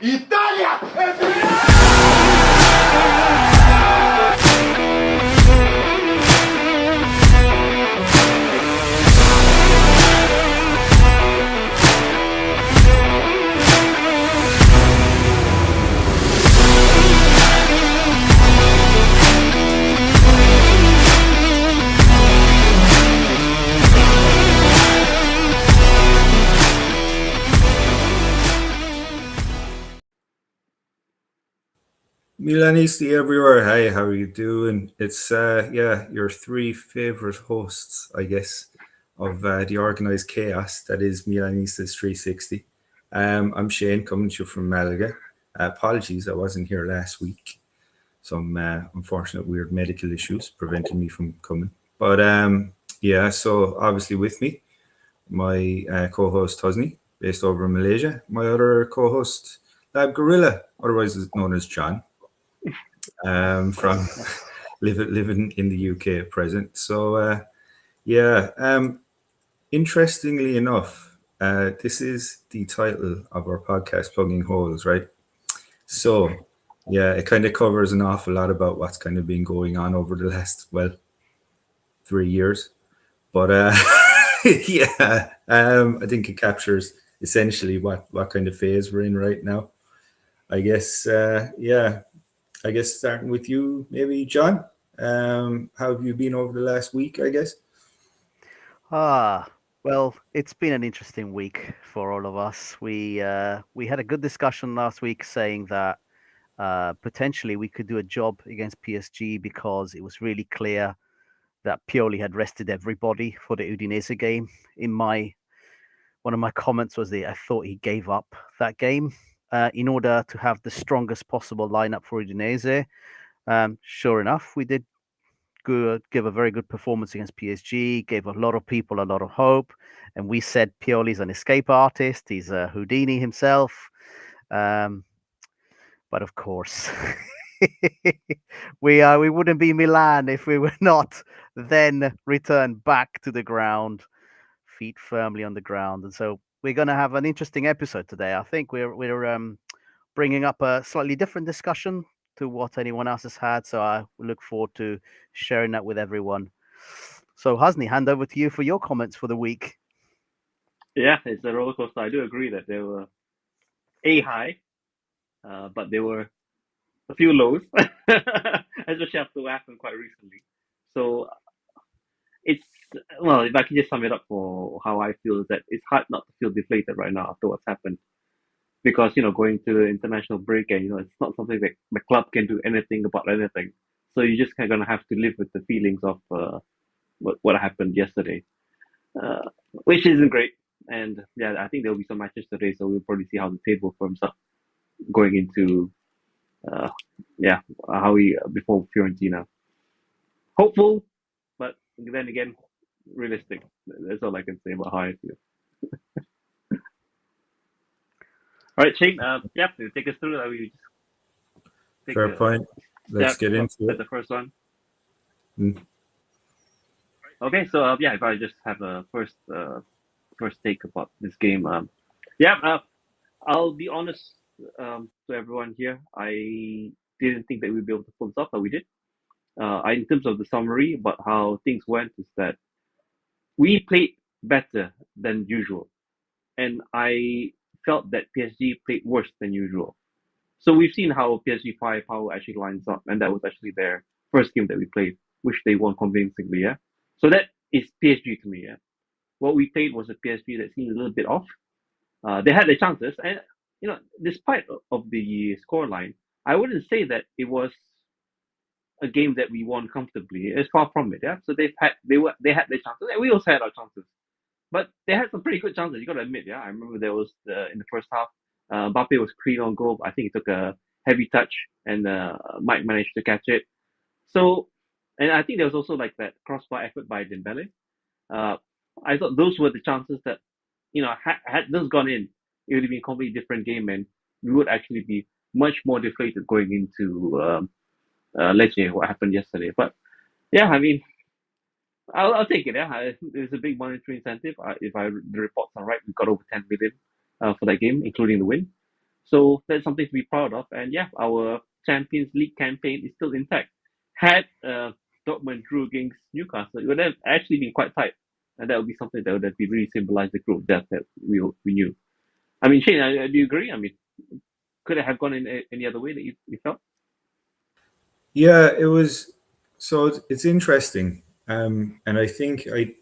Italia! Milanisti everywhere. Hi, how are you doing? It's yeah, your three favorite hosts, I guess, of the organized chaos that is Milanistas 360. I'm Shane, coming to you from Malaga. Apologies, I wasn't here last week. Some unfortunate weird medical issues preventing me from coming. But yeah, so obviously with me, my co-host Hosni, based over in Malaysia. My other co-host, Lab Gorilla, otherwise known as John, from living in the UK at present. So yeah, interestingly enough, this is the title of our podcast, Plugging Holes, right? So yeah, it kind of covers an awful lot about what's kind of been going on over the last 3 years. But yeah, I think it captures essentially what kind of phase we're in right now. I guess yeah, I guess starting with you, maybe John. How have you been over the last week? I guess. Ah, well, it's been an interesting week for all of us. We had a good discussion last week saying that potentially we could do a job against PSG because it was really clear that Pioli had rested everybody for the Udinese game. In my One of my comments was that I thought he gave up that game in order to have the strongest possible lineup for Udinese. Sure enough, we did give a very good performance against PSG, gave a lot of people a lot of hope. And we said Pioli's an escape artist, he's a Houdini himself. Um, but of course, we wouldn't be Milan if we were not then returned back to the ground, feet firmly on the ground. And so we're going to have an interesting episode today. I think we're bringing up a slightly different discussion to what anyone else has had. So I look forward to sharing that with everyone. So Hasni, hand over to you for your comments for the week. Yeah, it's a roller coaster. I do agree that there were a high, but there were a few lows, especially after what happened quite recently. So it's well, if I can just sum it up for how I feel is that it's hard not to feel deflated right now after what's happened because going to the international break and it's not something that the club can do anything about anything. So you just kind of gonna have to live with the feelings of what happened yesterday, which isn't great. And yeah, I think there'll be some matches today, so we'll probably see how the table firms up going into uh, yeah how we before Fiorentina. Hopeful, but then again, realistic. That's all I can say about how I feel. All right, Shane. Yeah, take us through. We just take Fair a point. Let's step get into at it. the first one. Mm. Okay, so yeah, if I just have a first take about this game. Yeah, I'll be honest to everyone here. I didn't think that we'd be able to pull this off, but we did. In terms of the summary about how things went, is that we played better than usual, and I felt that PSG played worse than usual. So we've seen how PSG firepower actually lines up, and that was actually their first game that we played, which they won convincingly. Yeah, so that is PSG to me. Yeah, what we played was a PSG that seemed a little bit off. They had their chances, and despite of the scoreline, I wouldn't say that it was a game that we won comfortably. It's far from it. Yeah, so they had their chances, and we also had our chances. But they had some pretty good chances. You got to admit. Yeah, I remember there was in the first half, Mbappe was clean on goal. I think he took a heavy touch, and Mike managed to catch it. So, and I think there was also like that crossbar effort by Dembele. Uh, I thought those were the chances that had those gone in, it would have been a completely different game, and we would actually be much more deflated going into Lecce, what happened yesterday. But yeah, I mean, I'll take it. Yeah, there's a big monetary incentive. If the reports are right, we got over 10 million for that game, including the win. So that's something to be proud of. And yeah, our Champions League campaign is still intact. Had Dortmund drew against Newcastle, it would have actually been quite tight, and that would be something that would have really symbolized the group that we knew. I mean, Shane, do you agree? I mean, could it have gone in any other way that you felt? Yeah, it was. So it's interesting, and I think I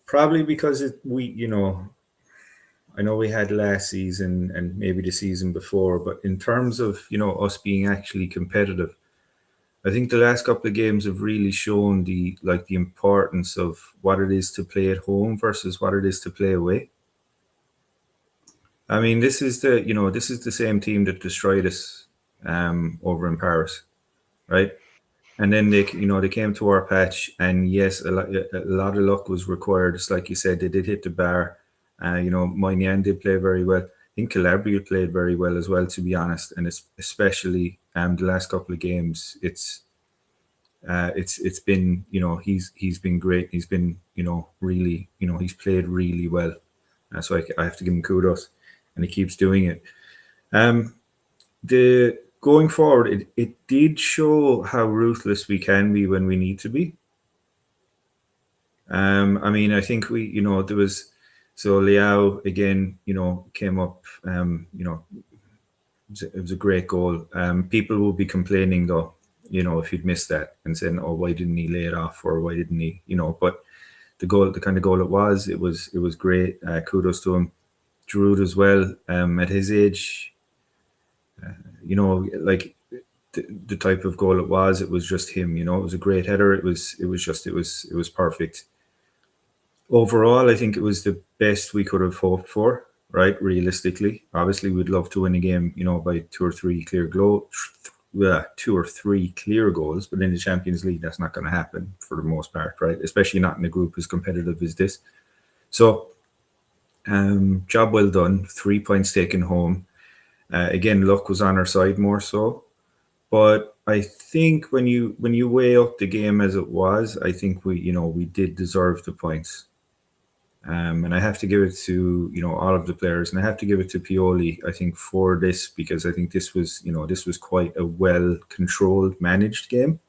probably because I know we had last season and maybe the season before, but in terms of us being actually competitive, I think the last couple of games have really shown the importance of what it is to play at home versus what it is to play away. I mean, this is the same team that destroyed us over in Paris, right? And then they came to our patch, and yes, a lot of luck was required. Just like you said, they did hit the bar. Moynihan did play very well. I think Calabria played very well as well, to be honest, and it's especially the last couple of games. It's been he's been great. He's been really he's played really well. So I have to give him kudos, and he keeps doing it. The going forward, it did show how ruthless we can be when we need to be. I mean, I think there was Leao again, came up. It was a great goal. People will be complaining though, if you'd missed that and saying, "Oh, why didn't he lay it off?" or "Why didn't he?" But the kind of goal it was great. Kudos to him. Giroud as well. At his age, like the type of goal it was just him. It was a great header. It was perfect. Overall, I think it was the best we could have hoped for. Right, realistically, obviously, we'd love to win a game, by two or three clear goals, but in the Champions League, that's not going to happen for the most part, right? Especially not in a group as competitive as this. So, job well done. 3 points taken home. Again, luck was on our side more so, but I think when you weigh up the game as it was, I think we did deserve the points. And I have to give it to all of the players, and I have to give it to Pioli, I think, for this, because I think this was quite a well controlled, managed game,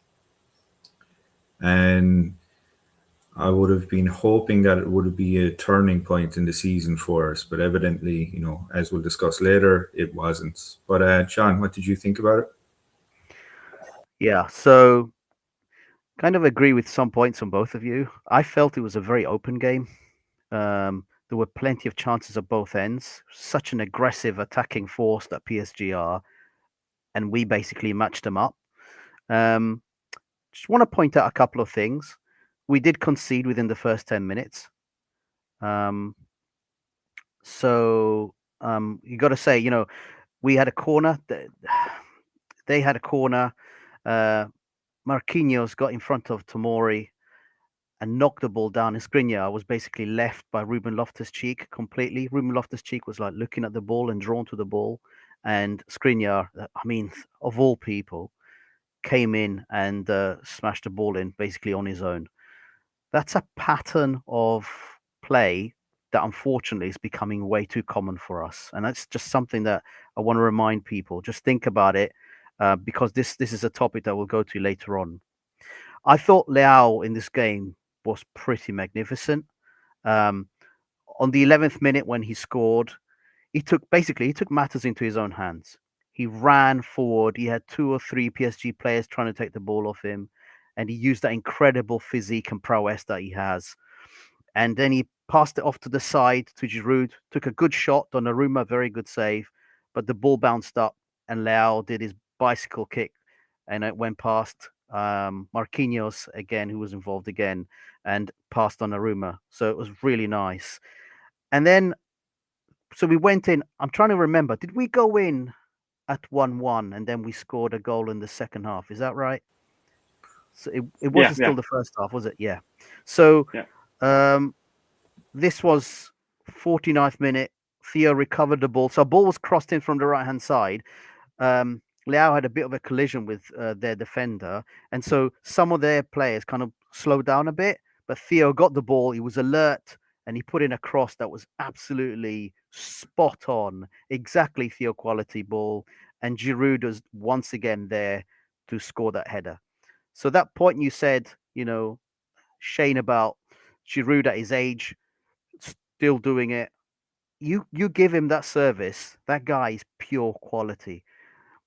and I would have been hoping that it would be a turning point in the season for us, but evidently, as we'll discuss later, it wasn't. But John, what did you think about it? Yeah, so kind of agree with some points on both of you. I felt it was a very open game. There were plenty of chances at both ends. Such an aggressive attacking force that PSG are, and we basically matched them up. Just want to point out a couple of things. We did concede within the first 10 minutes. You got to say, we had a corner. They had a corner. Marquinhos got in front of Tomori and knocked the ball down. And Skriniar was basically left by Ruben Loftus-Cheek completely. Ruben Loftus-Cheek was like looking at the ball and drawn to the ball. And Skriniar, I mean, of all people, came in and smashed the ball in basically on his own. That's a pattern of play that unfortunately is becoming way too common for us. And that's just something that I want to remind people. Just think about it, because this is a topic that we'll go to later on. I thought Leao in this game was pretty magnificent. On the 11th minute when he scored, he took matters into his own hands. He ran forward. He had 2 or 3 PSG players trying to take the ball off him, and he used that incredible physique and prowess that he has. And then he passed it off to the side to Giroud, took a good shot. Donnarumma, very good save, but the ball bounced up, and Leao did his bicycle kick, and it went past Marquinhos again, who was involved again, and past Donnarumma. So it was really nice. And then, so we went in. I'm trying to remember. Did we go in at 1-1 and then we scored a goal in the second half? Is that right? So it wasn't still the first half, was it? Yeah. So this was 49th minute. Theo recovered the ball. So a ball was crossed in from the right-hand side. Leao had a bit of a collision with their defender. And so some of their players kind of slowed down a bit. But Theo got the ball. He was alert. and he put in a cross that was absolutely spot on, exactly Theo quality ball, and Giroud was once again there to score that header. So that point you said, Shane, about Giroud at his age still doing it. You give him that service, that guy is pure quality.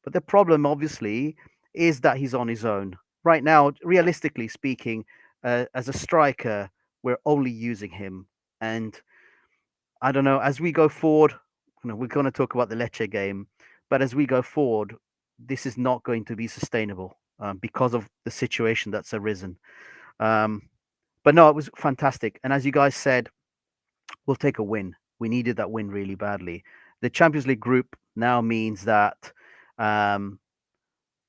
But the problem, obviously, is that he's on his own right now. Realistically speaking, as a striker, we're only using him, and I don't know. As we go forward, we're going to talk about the Lecce game, but as we go forward, this is not going to be sustainable because of the situation that's arisen. Um, but no, it was fantastic, and as you guys said, we'll take a win. We needed that win really badly. The Champions League group now means that um,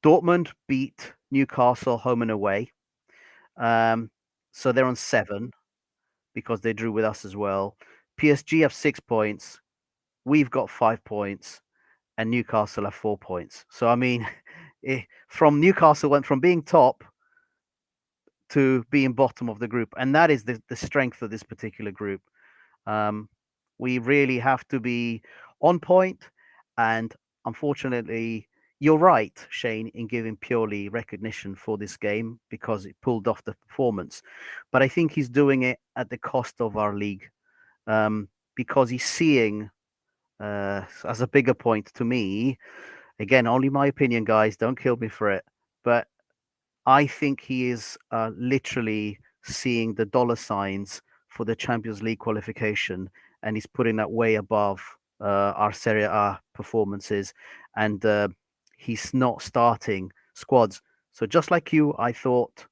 Dortmund beat Newcastle home and away. So they're on 7 because they drew with us as well. PSG have 6 points. We've got 5 points. And Newcastle have 4 points. So, I mean, from Newcastle went from being top to being bottom of the group. And that is the strength of this particular group. We really have to be on point. And unfortunately, you're right, Shane, in giving purely recognition for this game because it pulled off the performance. But I think he's doing it at the cost of our league because he's seeing, as a bigger point to me, again, only my opinion, guys, don't kill me for it. But I think he is literally seeing the dollar signs for the Champions League qualification, and he's putting that way above our Serie A performances. And he's not starting squads. So just like you, I thought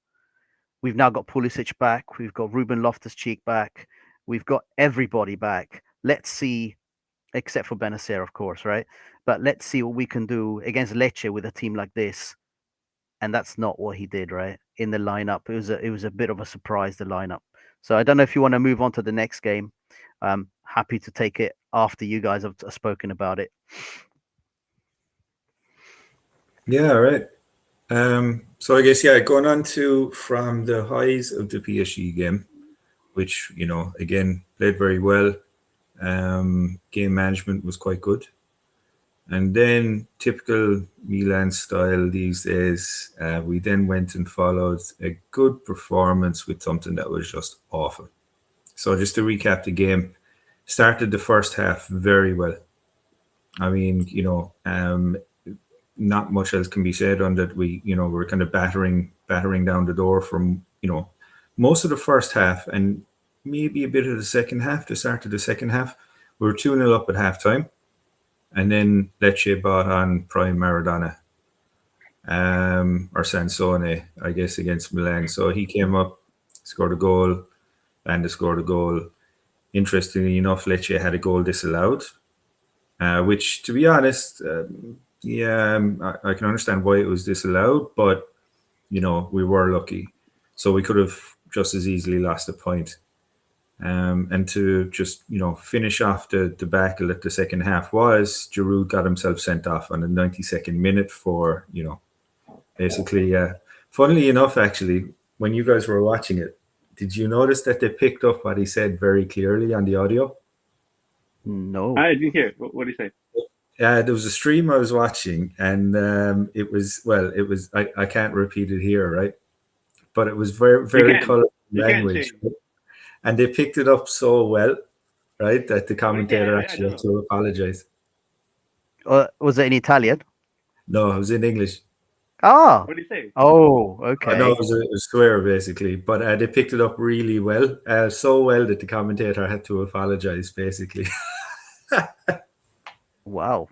we've now got Pulisic back. We've got Ruben Loftus-Cheek back. We've got everybody back. Let's see, except for Benacer, of course, right? But let's see what we can do against Lecce with a team like this. And that's not what he did, right? In the lineup, it was a bit of a surprise, the lineup. So I don't know if you want to move on to the next game. Happy to take it after you guys have spoken about it. Yeah, all right. So I guess, yeah, going on to from the highs of the PSG game, which, again, played very well. Game management was quite good. And then typical Milan style these days, we then went and followed a good performance with something that was just awful. So just to recap the game, started the first half very well. I mean, not much else can be said on that. We're kind of battering down the door from, most of the first half and maybe a bit of the second half, the start of the second half. We were 2-0 up at halftime. And then Lecce brought on Prime Maradona, or Sansone, I guess, against Milan. So he came up, scored a goal, Banda scored a goal. Interestingly enough, Lecce had a goal disallowed, which, to be honest, I can understand why it was disallowed, but, we were lucky. So we could have just as easily lost a point. And to just, finish off the debacle at the second half was Giroud got himself sent off on the 92nd minute for, basically, funnily enough, actually, when you guys were watching it, did you notice that they picked up what he said very clearly on the audio? No. I didn't hear. What did he say? There was a stream I was watching, and I can't repeat it here, right? But it was very, very colorful language. And they picked it up so well, right, that the commentator actually had to apologize. Was it in Italian? No, it was in English. Ah. What did he say? Oh, okay. No, it was a swear, basically. But they picked it up really well, so well that the commentator had to apologize, basically. Wow.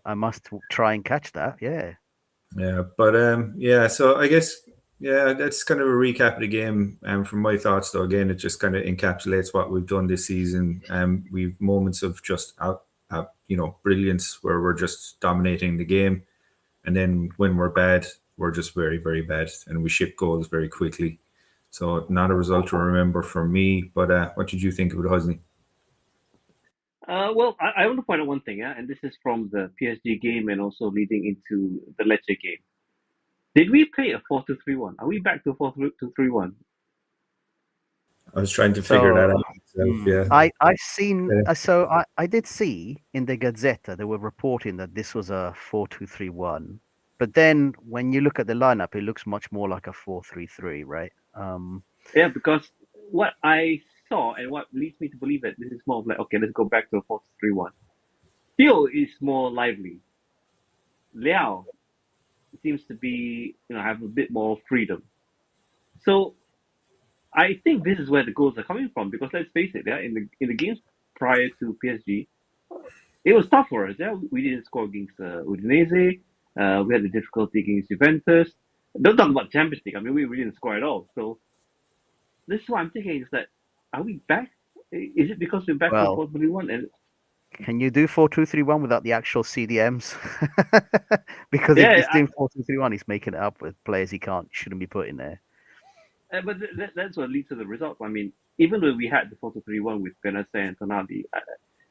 I must try and catch that. Yeah. Yeah, but so I guess, that's kind of a recap of the game. From my thoughts, though, again, it just kind of encapsulates what we've done this season. We've moments of just brilliance where we're just dominating the game, and then when we're bad, we're just very, very bad, and we ship goals very quickly. So not a result to remember for me. But what did you think of it, Hosni? Well, I want to point out one thing, and this is from the PSG game and also leading into the Lecce game. Did we play a 4-2-3-1? Are we back to 4-2-3-1? I was trying to figure that out. Yeah. I've seen so I did see in the Gazzetta they were reporting that this was a 4-2-3-1, but then when you look at the lineup, it looks much more like a 4-3-3, right? Yeah, because what I saw and what leads me to believe that this is more of like, okay, let's go back to a 4-3-1. Theo is more lively. Liao seems to be, have a bit more freedom. So I think this is where the goals are coming from, because let's face it, yeah, in the games prior to PSG, it was tough for us. Yeah, we didn't score against Udinese. We had the difficulty against Juventus. Don't talk about Champions League. I mean, we didn't score at all. So this is what I'm thinking, is that, are we back? Is it because we're back to Well, 4-3-1? And can you do 4-2-3-1 without the actual CDMs? Because if yeah, he's doing 4-2-3-1, he's making it up with players he shouldn't be putting there. but that's what leads to the results. I mean, even when we had the 4-2-3-1 with Benassi and Tonali,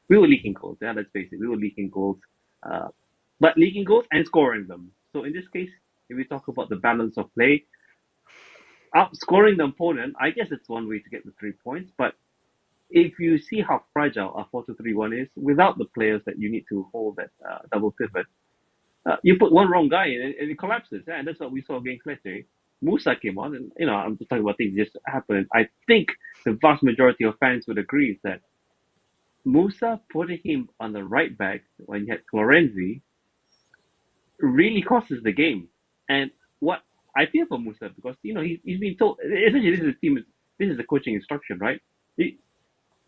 we were leaking goals. Yeah, let's face it, we were leaking goals. But leaking goals and scoring them. So in this case, if we talk about the balance of play, outscoring the opponent, I guess it's one way to get the 3 points. But if you see how fragile our 4-2-3-1 is, without the players that you need to hold that double pivot, you put one wrong guy in and it collapses. Yeah, and that's what we saw against Lecce. Musa came on, and I'm just talking about things that just happened. I think the vast majority of fans would agree is that Musa putting him on the right back when you had Florenzi really costs the game. And what I feel for Musa, because he's been told, essentially this is the coaching instruction, right?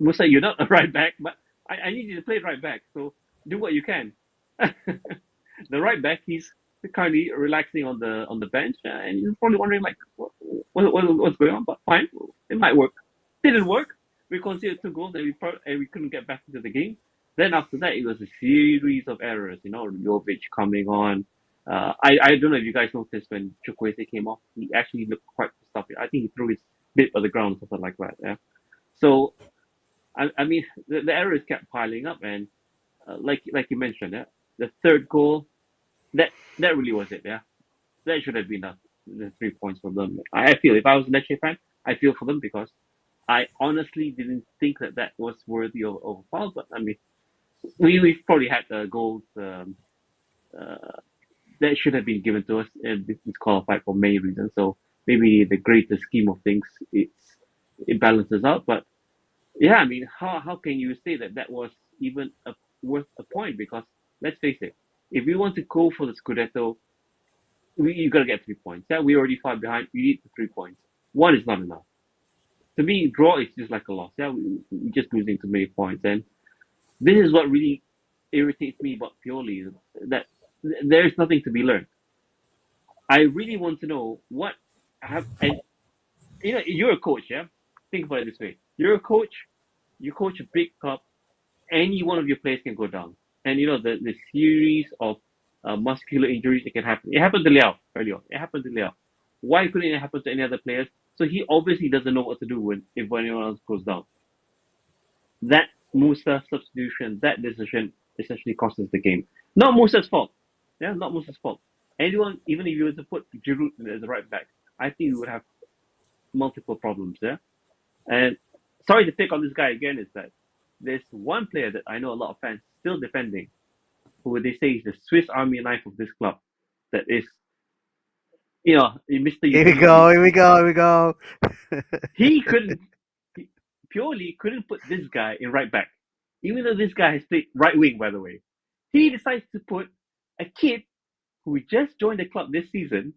Musa, you're not a right back, but I need you to play right back. So do what you can. The right back, he's currently relaxing on the bench, and he's probably wondering like, what's going on? But fine, it might work. Didn't work. We conceded 2 goals, and we couldn't get back into the game. Then after that, it was a series of errors. Jovic coming on. I don't know if you guys noticed when Chukwueze came off, he actually looked quite pissed off. I think he threw his bib on the ground or something like that. Yeah. So I mean, the errors kept piling up, and like you mentioned, yeah, the third goal, that really was it. Yeah, that should have been the 3 points for them. I feel, if I was a Lecce fan, I feel for them, because I honestly didn't think that was worthy of a foul. But I mean, we've probably had goals that should have been given to us, and it's qualified for many reasons. So maybe the greater scheme of things, it balances out. But yeah, I mean, how can you say that was even worth a point? Because let's face it, if we want to go for the Scudetto, you gotta get 3 points. Yeah, we're already far behind. We need the 3 points. One is not enough. To me, draw is just like a loss. Yeah, we're just losing too many points, and this is what really irritates me about Pioli, that there is nothing to be learned. I really want to know what and you're a coach, yeah. Think about it this way: you're a coach, you coach a big club. Any one of your players can go down, and the series of muscular injuries that can happen. It happened to Liao early on. It happened to Liao. Why couldn't it happen to any other players? So he obviously doesn't know what to do if anyone else goes down. That Musa substitution, that decision essentially cost us the game. Not Musa's fault. Yeah, not Musa's fault. Anyone, even if you were to put Giroud as the right back, I think we would have multiple problems there. And sorry to pick on this guy again, is that there's one player that I know a lot of fans still defending, who they say is the Swiss Army knife of this club. That is, Mr. Here we go. He couldn't, Pioli couldn't put this guy in right back, even though this guy has played right wing, by the way. He decides to put a kid who just joined the club this season,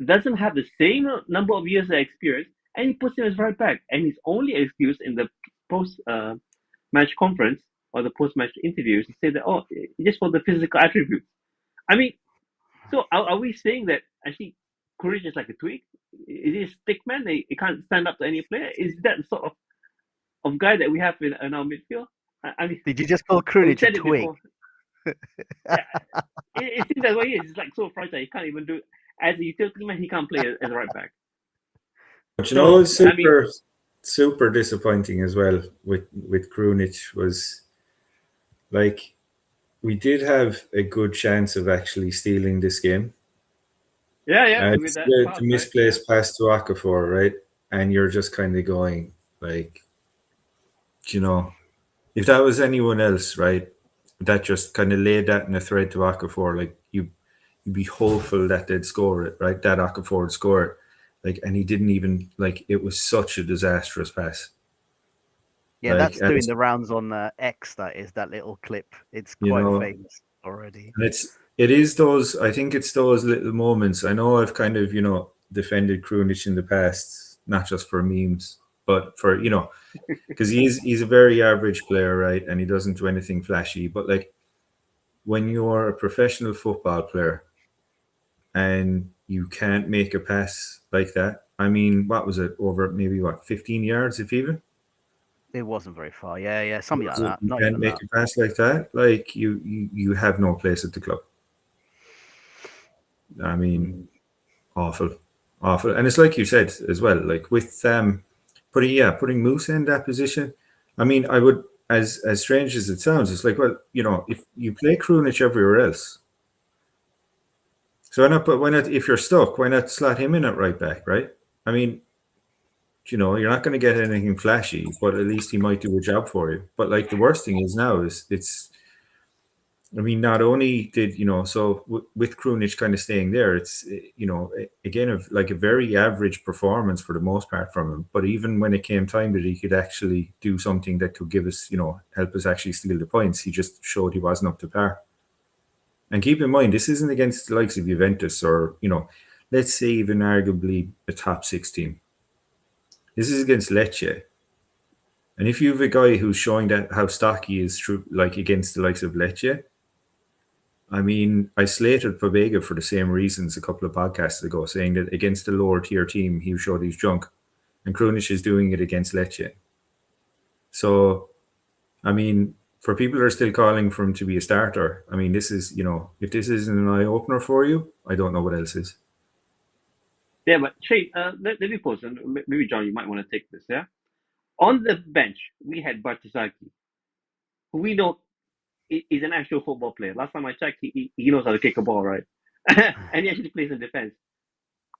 doesn't have the same number of years of experience, and he puts him as right back. And his only excuse in the post-match conference or the post-match interviews, he said that, just for the physical attributes. I mean, so are we saying that actually Courage is like a twig? Is he a stick man? He can't stand up to any player? Is that the sort of guy that we have in our midfield? I mean, did you just call Krunic a twig? Yeah, it seems that way. He is. It's like so fragile. He can't even do it. As a utility man, he can't play as a right back. But it's super disappointing as well with Krunic was, like, we did have a good chance of actually stealing this game. Yeah. With the misplaced pass to Okafor, right? And you're just kind of going like, you know, if that was anyone else, right, that just kind of laid that in a thread to Okafor, like you'd be hopeful that they'd score it, right? That Okafor would score it, like, and he didn't even like. It was such a disastrous pass. Yeah, Like, that's and doing the rounds on X. That is that little clip. It's you quite know, famous already. and it is those. I think it's those little moments. I know I've kind of defended Krunic in the past, not just for memes, but for because he's a very average player, right? And he doesn't do anything flashy. But like when you're a professional football player and you can't make a pass like that. I mean, what was it? Over maybe 15 yards, if even? It wasn't very far. Yeah, something like that. You Not can't even make that. a pass like that. Like you have no place at the club. I mean, awful, awful. And it's like you said as well. Like with putting Musa in that position. I mean, I would, as strange as it sounds, it's like, well, if you play Krunic everywhere else, so why not, if you're stuck, why not slot him in at right back, right? I mean, you're not going to get anything flashy, but at least he might do a job for you. But like the worst thing is now is I mean, not only did so with Krunic kind of staying there, it's again of like a very average performance for the most part from him. But even when it came time that he could actually do something that could give us, help us actually steal the points, he just showed he wasn't up to par. And keep in mind, this isn't against the likes of Juventus or let's say even arguably a top 6 team. This is against Lecce. And if you have a guy who's showing that how stocky he is through, like against the likes of Lecce, I mean, I slated Pobega for the same reasons a couple of podcasts ago, saying that against a lower tier team, he showed his junk. And Krunic is doing it against Lecce. So, I mean, for people who are still calling for him to be a starter, I mean, this is, if this isn't an eye opener for you, I don't know what else is. Yeah, but Shay, let me pose, and maybe John, you might want to take this. Yeah, on the bench we had Bartizaki, who we know is an actual football player. Last time I checked, he knows how to kick a ball, right? And he actually plays in defense.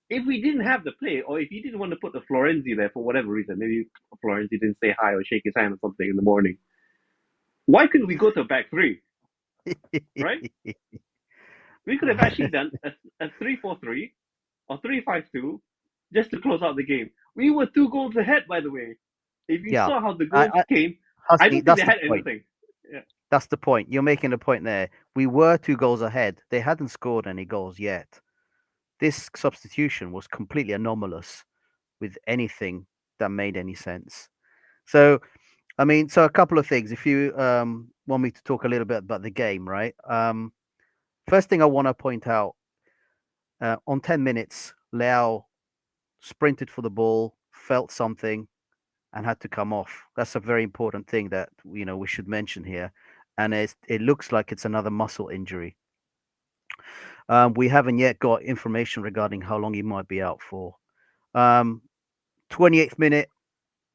If we didn't have the play, or if you didn't want to put the Florenzi there for whatever reason, maybe Florenzi didn't say hi or shake his hand or something in the morning, why couldn't we go to back three? Right? We could have actually done a 3-4-3 or 3-5-2 just to close out the game. We were 2 goals ahead, by the way. If you saw how the goals came, I don't think they had anything. Yeah. That's the point. You're making a point there. We were 2 goals ahead. They hadn't scored any goals yet. This substitution was completely anomalous with anything that made any sense. So, I mean, a couple of things. If you want me to talk a little bit about the game, right? First thing I want to point out, on 10 minutes, Leao sprinted for the ball, felt something, and had to come off. That's a very important thing that we should mention here. And it looks like it's another muscle injury. We haven't yet got information regarding how long he might be out for. 28th minute,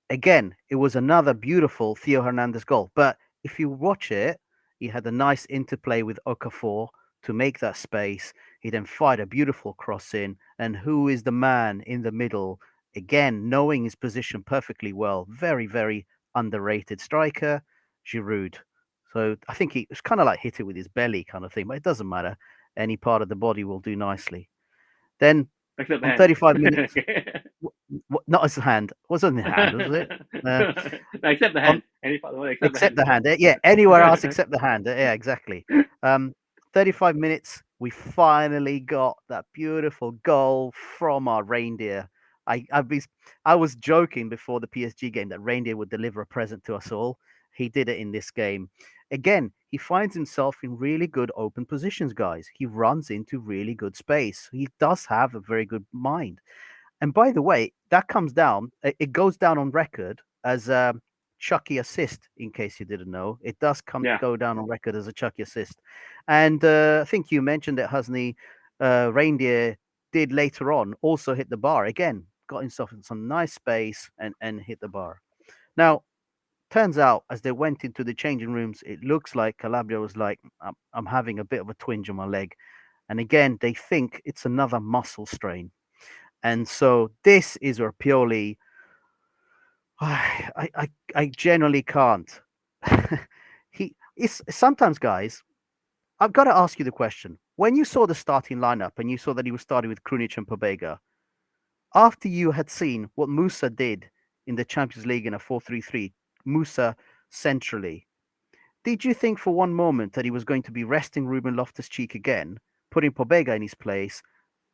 again, it was another beautiful Theo Hernandez goal. But if you watch it, he had a nice interplay with Okafor to make that space. He then fired a beautiful cross in. And who is the man in the middle? Again, knowing his position perfectly well. Very, very underrated striker, Giroud. So I think he was kind of like hit it with his belly kind of thing, but it doesn't matter. Any part of the body will do nicely. Then Except on the 35 minutes, not his hand. Wasn't the hand, was it? Except the hand. Any part of it Except the hand. Yeah, anywhere else except the hand. Yeah, exactly. 35 minutes, we finally got that beautiful goal from our reindeer. I was joking before the PSG game that reindeer would deliver a present to us all. He did it in this game. Again, he finds himself in really good open positions, guys. He runs into really good space. He does have a very good mind. And by the way, that comes down, it goes down on record as a Chucky assist, in case you didn't know. It does go down on record as a Chucky assist. And I think you mentioned that Husney Reindeer did later on also hit the bar. Again, got himself in some nice space and hit the bar. Now, turns out as they went into the changing rooms, it looks like Calabria was like, I'm having a bit of a twinge on my leg. And again, they think it's another muscle strain. And so this is where Pioli I generally can't. He is sometimes, guys. I've got to ask you the question: when you saw the starting lineup and you saw that he was starting with Krunic and Pobega, after you had seen what Musa did in the Champions League in a 4-3-3, Musa centrally, did you think for one moment that he was going to be resting Ruben Loftus-Cheek again, putting Pobega in his place,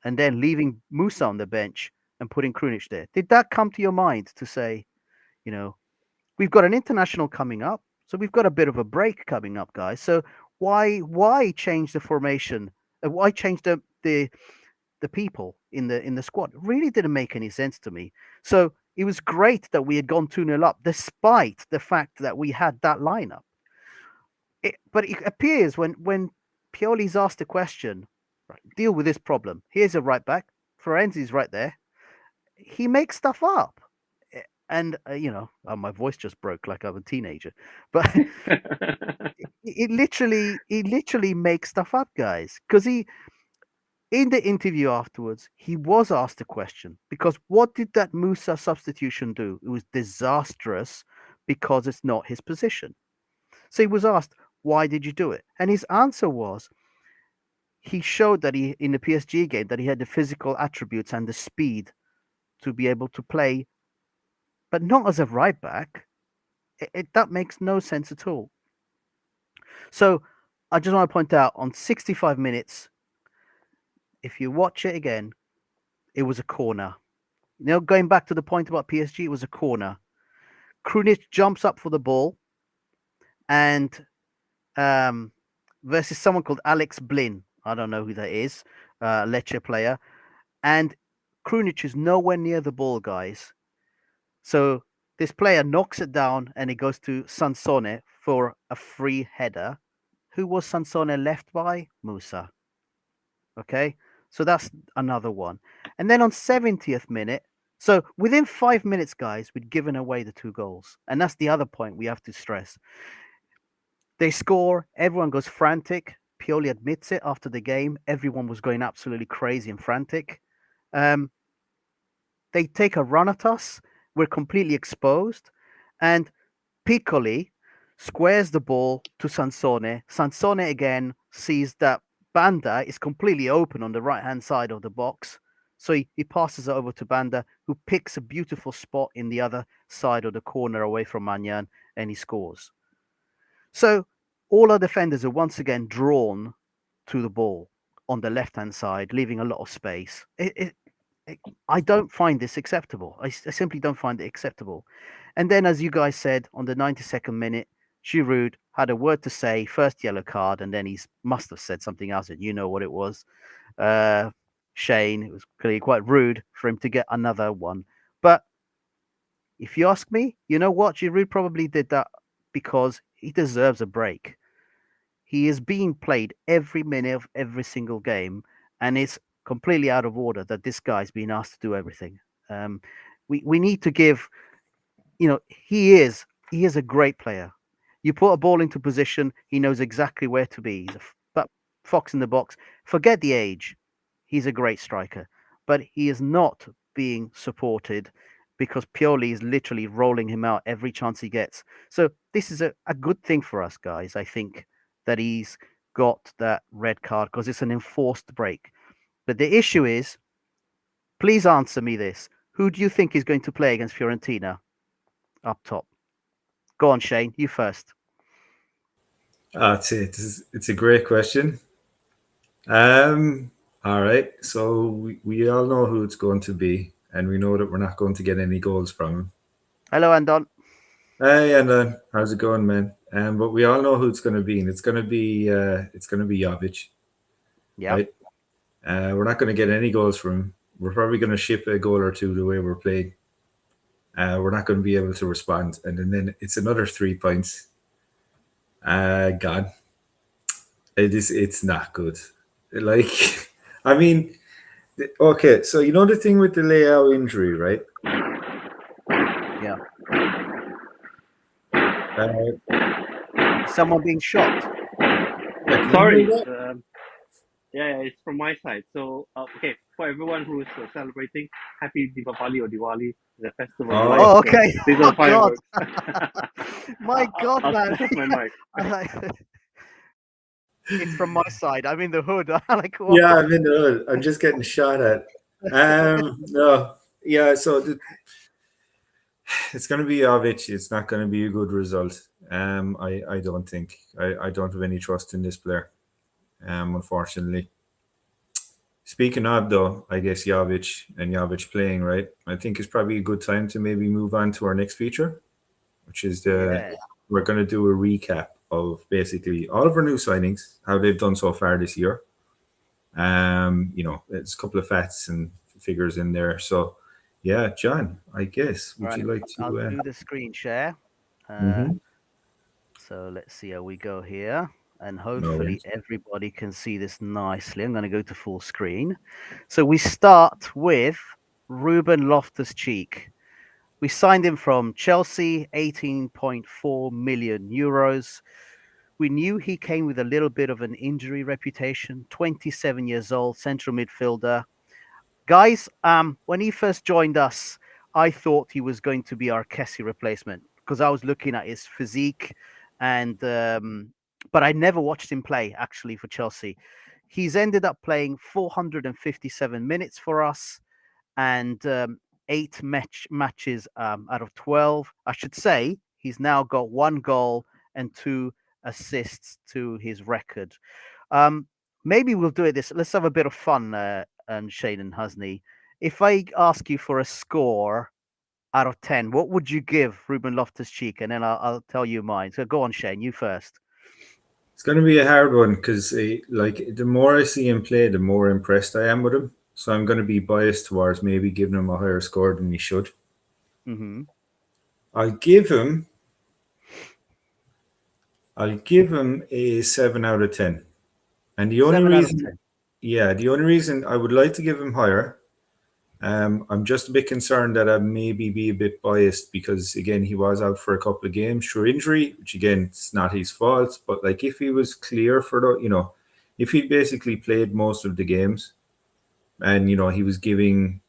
and then leaving Musa on the bench and putting Krunic there? Did that come to your mind to say, you know, we've got an international coming up, so we've got a bit of a break coming up, guys. So why change the formation? Why change the people in the squad? It really didn't make any sense to me. So it was great that we had gone 2-0 up, despite the fact that we had that lineup. But it appears when Pioli's asked the question, right, deal with this problem. Here's a right back. Florenzi's right there. He makes stuff up. And my voice just broke like I'm a teenager. But it literally makes stuff up, guys. Because in the interview afterwards, he was asked a question, because what did that Musa substitution do? It was disastrous because it's not his position. So he was asked, why did you do it? And his answer was, he showed that he, in the PSG game, that he had the physical attributes and the speed to be able to play, but not as a right back. That makes no sense at all. So I just want to point out, on 65 minutes, if you watch it again, it was a corner. Going back to the point about PSG, it was a corner. Krunic jumps up for the ball, and versus someone called Alex Blin. I don't know who that is, Lecce player. And Krunic is nowhere near the ball, guys. So this player knocks it down, and it goes to Sansone for a free header. Who was Sansone left by? Musa. Okay, so that's another one. And then on 70th minute, so within 5 minutes, guys, we'd given away the 2 goals. And that's the other point we have to stress. They score, everyone goes frantic. Pioli admits it after the game. Everyone was going absolutely crazy and frantic. They take a run at us. We're completely exposed. And Piccoli squares the ball to Sansone. Sansone again sees that Banda is completely open on the right-hand side of the box. So he passes it over to Banda, who picks a beautiful spot in the other side of the corner away from Magnan, and he scores. So all our defenders are once again drawn to the ball on the left-hand side, leaving a lot of space. I don't find this acceptable. I simply don't find it acceptable. And then, as you guys said, on the 92nd minute, Giroud had a word to say, first yellow card, and then he must have said something else, and you know what it was. Shane, it was clearly quite rude for him to get another one. But if you ask me, you know what? Giroud probably did that because he deserves a break. He is being played every minute of every single game, and it's completely out of order that this guy's being asked to do everything. We need to give, he is a great player. You put a ball into position, he knows exactly where to be. He's a fox in the box. Forget the age. He's a great striker, but he is not being supported because Pioli is literally rolling him out every chance he gets. So this is a good thing for us, guys. I think that he's got that red card because it's an enforced break. But the issue is, please answer me this. Who do you think is going to play against Fiorentina up top? Go on, Shane. You first. It's a great question. All right. So we all know who it's going to be, and we know that we're not going to get any goals from him. Hello, Andon. Hey, Andon. How's it going, man? But we all know who it's going to be, and it's going to be Jovic. Yeah. Right? We're not going to get any goals from him. We're probably going to ship a goal or two the way we're playing. We're not going to be able to respond, and then it's another 3 points. God, it's not good. Like, I mean, okay, so you know the thing with the Leao injury, right? Yeah. Someone being shot. Sorry. Yeah, it's from my side. So, okay, for everyone who is celebrating, happy Deepavali or Diwali, the festival Oh. lights. Oh, okay. These Oh, are fireworks. My God, I'll man. switch off my mic. I like it's from my side. I'm in the hood. I like what? Yeah, I'm in the hood. I'm just getting shot at. No, yeah. So it's going to be Jovic. It's not going to be a good result. I don't think. I don't have any trust in this player. Unfortunately. Speaking of though, I guess Jovic playing, right? I think it's probably a good time to maybe move on to our next feature, which is Yeah. we're going to do a recap of basically all of our new signings, how they've done so far this year. There's a couple of facts and figures in there. So, yeah, John, I guess would you Right. like I'll to? do the screen share. Mhm. So let's see how we go here. And No hopefully worries. everybody can see this nicely. I'm going to go to full screen. So we start with Ruben Loftus-Cheek. We signed him from Chelsea, 18.4 million euros. We knew he came with a little bit of an injury reputation. 27 years old, central midfielder. Guys, when he first joined us, I thought he was going to be our Kessie replacement because I was looking at his physique, and but I never watched him play actually for Chelsea. He's ended up playing 457 minutes for us, and eight matches out of 12. I should say he's now got 1 goal and 2 assists to his record. Um, Maybe we'll do it this. Let's have a bit of fun, and Shane and Husney. If I ask you for a score out of 10, what would you give Ruben Loftus-Cheek? And then I'll tell you mine. So go on, Shane, you first. It's going to be a hard one because, like, the more I see him play, the more impressed I am with him. So I'm going to be biased towards maybe giving him a higher score than he should. Mm-hmm. I'll give him. I'll give him a 7 out of 10. And the only 7 out of reason, 10. yeah, the only reason I would like to give him higher. I'm just a bit concerned that I maybe be a bit biased because again he was out for a couple of games through injury, which again it's not his fault. But like if he was clear for if he basically played most of the games and he was giving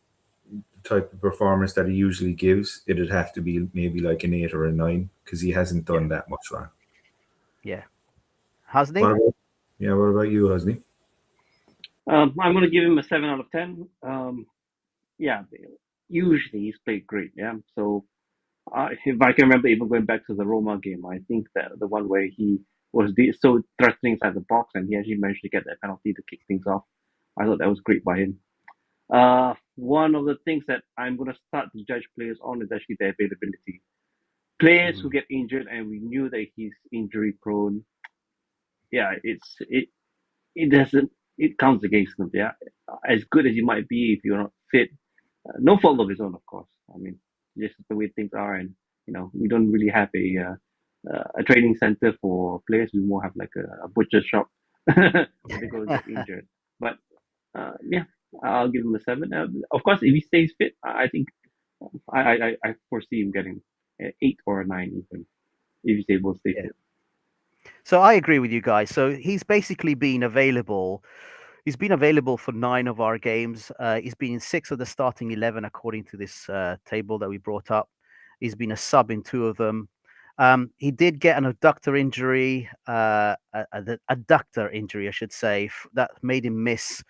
the type of performance that he usually gives, it'd have to be maybe like an 8 or a 9 because he hasn't done that much wrong. Yeah. Husney? What about you, Husney? I'm going to give him a 7 out of 10. Yeah, usually he's played great. Yeah, so if I can remember, even going back to the Roma game, I think that the one where he was so threatening inside the box and he actually managed to get that penalty to kick things off. I thought that was great by him. One of the things that I'm going to start to judge players on is actually their availability. Players who get injured and we knew that he's injury prone. Yeah, it counts against them. Yeah, as good as you might be if you're not fit, no fault of his own, of course. I mean, just the way things are, and we don't really have a training center for players. We more have like a butcher shop where they go and get injured. But yeah, I'll give him a 7. Of course, if he stays fit, I think I foresee him getting an 8 or a 9 even if he's able to stay fit. So I agree with you guys. So he's basically been available. He's been available for 9 of our games. He's been in 6 of the starting 11, according to this table that we brought up. He's been a sub in 2 of them. He did get an adductor injury, adductor injury, I should say, that made him miss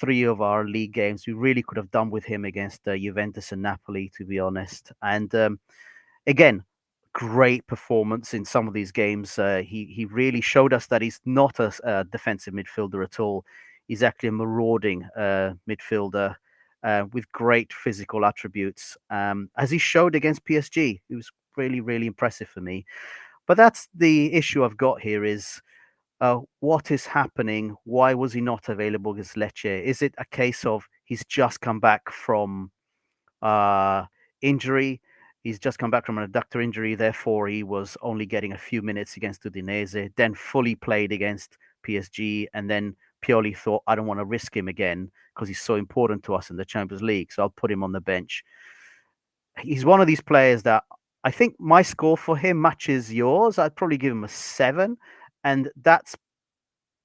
3 of our league games. We really could have done with him against Juventus and Napoli, to be honest. And again, great performance in some of these games. He really showed us that he's not a defensive midfielder at all. He's actually a marauding midfielder with great physical attributes, as he showed against PSG. It was really, really impressive for me. But that's the issue I've got here is what is happening? Why was he not available against Lecce? Is it a case of he's just come back from injury? He's just come back from an adductor injury, therefore he was only getting a few minutes against Udinese, then fully played against PSG, and then Pioli thought, I don't want to risk him again because he's so important to us in the Champions League, so I'll put him on the bench. He's one of these players that I think my score for him matches yours. I'd probably give him a 7, and that's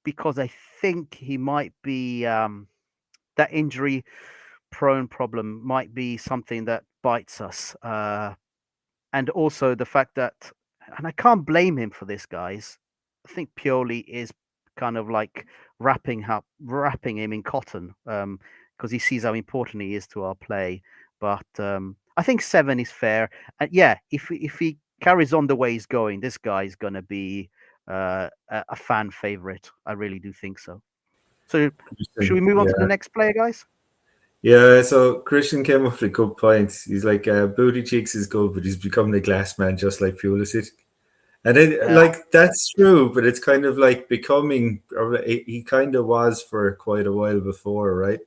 because I think he might be that injury prone problem might be something that bites us. And also the fact that, and I can't blame him for this, guys. I think Pioli is kind of like wrapping him in cotton, because he sees how important he is to our play. But I think 7 is fair. And yeah, if he carries on the way he's going, this guy is going to be a fan favorite. I really do think so. So should we move on to the next player, guys? Yeah, so Christian came up with a good point. He's like, Booty Cheeks is good, but he's becoming a glass man just like Pulisic. And then, like, that's true, but it's kind of like becoming, he kind of was for quite a while before, right?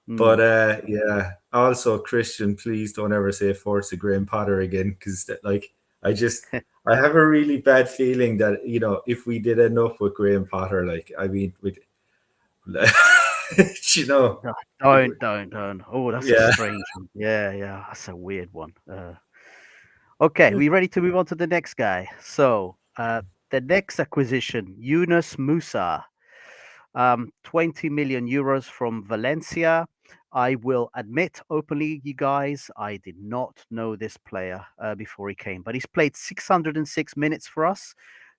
But yeah, also, Christian, please don't ever say Forza Graham Potter again, because, like, I have a really bad feeling that, you know, if we did end up with Graham Potter, like, I mean, you know. Don't. Oh, that's a strange one. Yeah, that's a weird one. Okay, we ready to move on to the next guy? So, the next acquisition, Yunus Musa, 20 million euros from Valencia. I will admit openly, you guys, I did not know this player before he came, but he's played 606 minutes for us.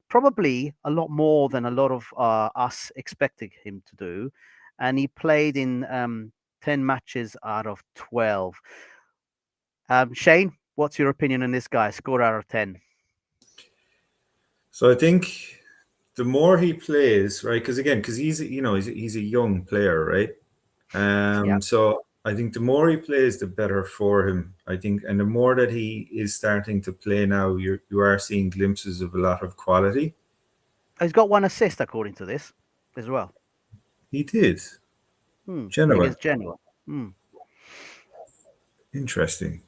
Probably a lot more than a lot of us expected him to do. And he played in 10 matches out of 12. Shane, what's your opinion on this guy? Score out of 10. So I think the more he plays, right? Because he's a young player, right? So I think the more he plays, the better for him. I think, and the more that he is starting to play now, you are seeing glimpses of a lot of quality. He's got 1 assist according to this as well. He did. Genoa. Against Genoa. Interesting.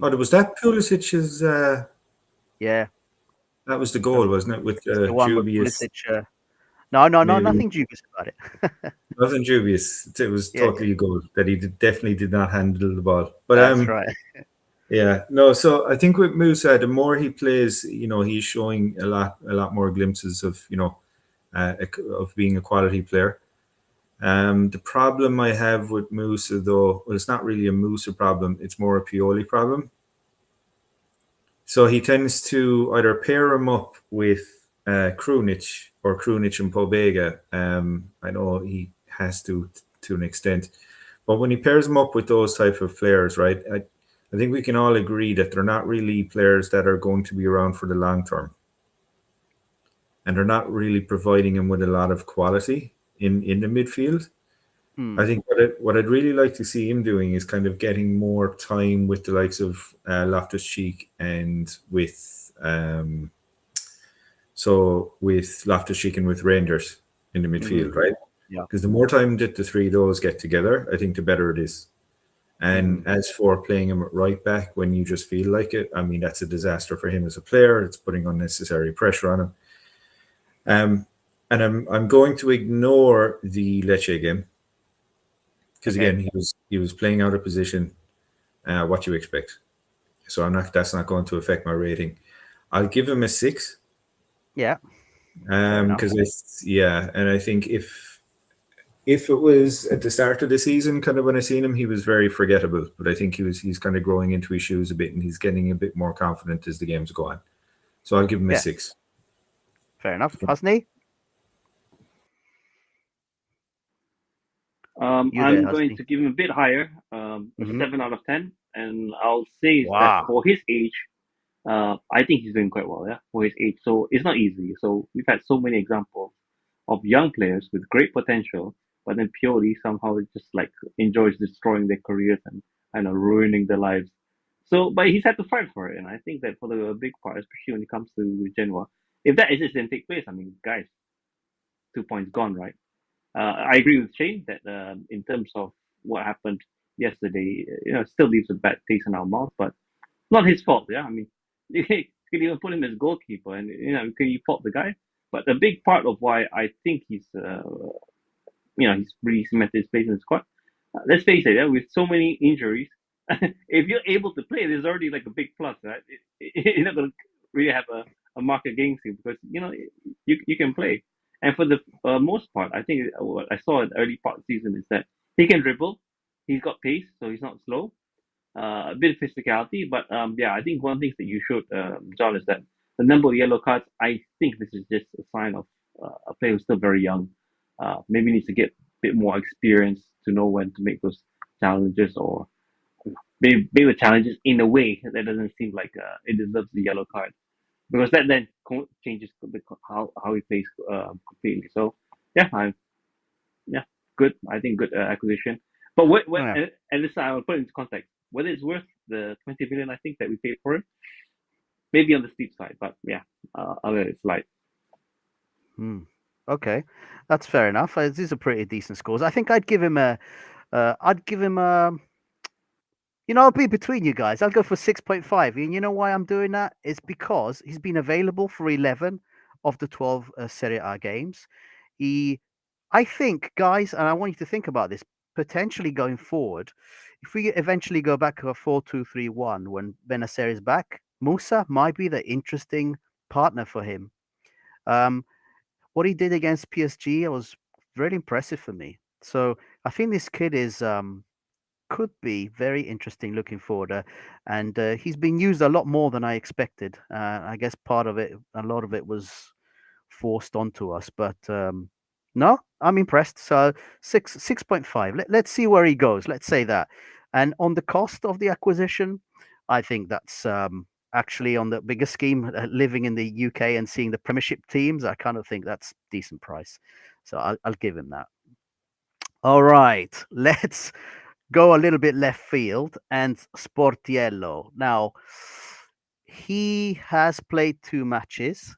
Oh, was that Pulisic's? Yeah. That was the goal, wasn't it? With the one dubious. With Pulisic, no, nothing dubious about it. Nothing dubious. It was totally a goal that he definitely did not handle the ball. But that's right. Yeah, no. So I think with Musa, the more he plays, you know, he's showing a lot more glimpses of, you know, of being a quality player. The problem I have with Musa, though, well, it's not really a Musa problem; it's more a Pioli problem. So he tends to either pair him up with Krunic or Krunic and Pobega. I know he has to an extent, but when he pairs him up with those type of players, right? I think we can all agree that they're not really players that are going to be around for the long term, and they're not really providing him with a lot of quality in the midfield. I think what I'd really like to see him doing is kind of getting more time with the likes of Loftus-Cheek and with Loftus-Cheek and with Rangers in the midfield, right? Yeah. Because the more time that the three of those get together, I think the better it is. And as for playing him at right back when you just feel like it, I mean, that's a disaster for him as a player. It's putting unnecessary pressure on him. And I'm going to ignore the Lecce game. Because again, he was playing out of position. What you expect? So that's not going to affect my rating. I'll give him a 6. Yeah. Because and I think if it was at the start of the season, kind of when I seen him, he was very forgettable. But I think he's kind of growing into his shoes a bit, and he's getting a bit more confident as the games go on. So I'll give him a 6. Fair enough. Hasni? I'm going to give him a bit higher, 7 out of 10, and I'll say that for his age, I think he's doing quite well. Yeah, for his age, so it's not easy. So we've had so many examples of young players with great potential, but then Pioli somehow just like enjoys destroying their careers and ruining their lives. So, but he's had to fight for it, and I think that for the big part, especially when it comes to Genoa, if that didn't take place, I mean, guys, 2 points gone, right? I agree with Shane that in terms of what happened yesterday, it still leaves a bad taste in our mouth, but not his fault. Yeah, I mean, you can even put him as goalkeeper, and can you fault the guy? But a big part of why I think he's really cemented his place in the squad. Let's face it, with so many injuries, if you're able to play, there's already like a big plus, right? You're not going to really have a mark against you because you can play. And for the most part, I think what I saw in the early part of the season is that He can dribble. He's got pace, so he's not slow. A bit of physicality, but I think one thing that you showed, John, is that the number of yellow cards. I think this is just a sign of a player who's still very young. Maybe needs to get a bit more experience to know when to make those challenges, or maybe the challenges in a way that doesn't seem like it deserves the yellow card, because that then changes how he plays completely. So yeah, yeah, good. I think good acquisition. But what Yeah. and this I will put it into context. Whether it's worth the 20 million I think that we paid for him, maybe on the steep side, but yeah, I'll let it slide. Okay, that's fair enough. These are pretty decent scores. I think I'd give him a. I'd give him a. I'll be between you guys. I'll go for 6.5. And you know why I'm doing that? It's because he's been available for 11 of the 12 Serie A games. I think, guys, and I want you to think about this, potentially going forward, if we eventually go back to a 4-2-3-1 when Benacer is back, Musa might be the interesting partner for him. What he did against PSG was very impressive for me. So I think this kid is could be very interesting looking forward. And he's been used a lot more than I expected. I guess part of it, a lot of it was forced onto us. But no, I'm impressed. So 6.5. Let's see where he goes. Let's say that. And on the cost of the acquisition, I think that's actually on the bigger scheme. Living in the UK and seeing the Premiership teams, I kind of think that's decent price. So I'll give him that. All right, let's go a little bit left field and Sportiello. Now, he has played 2 matches.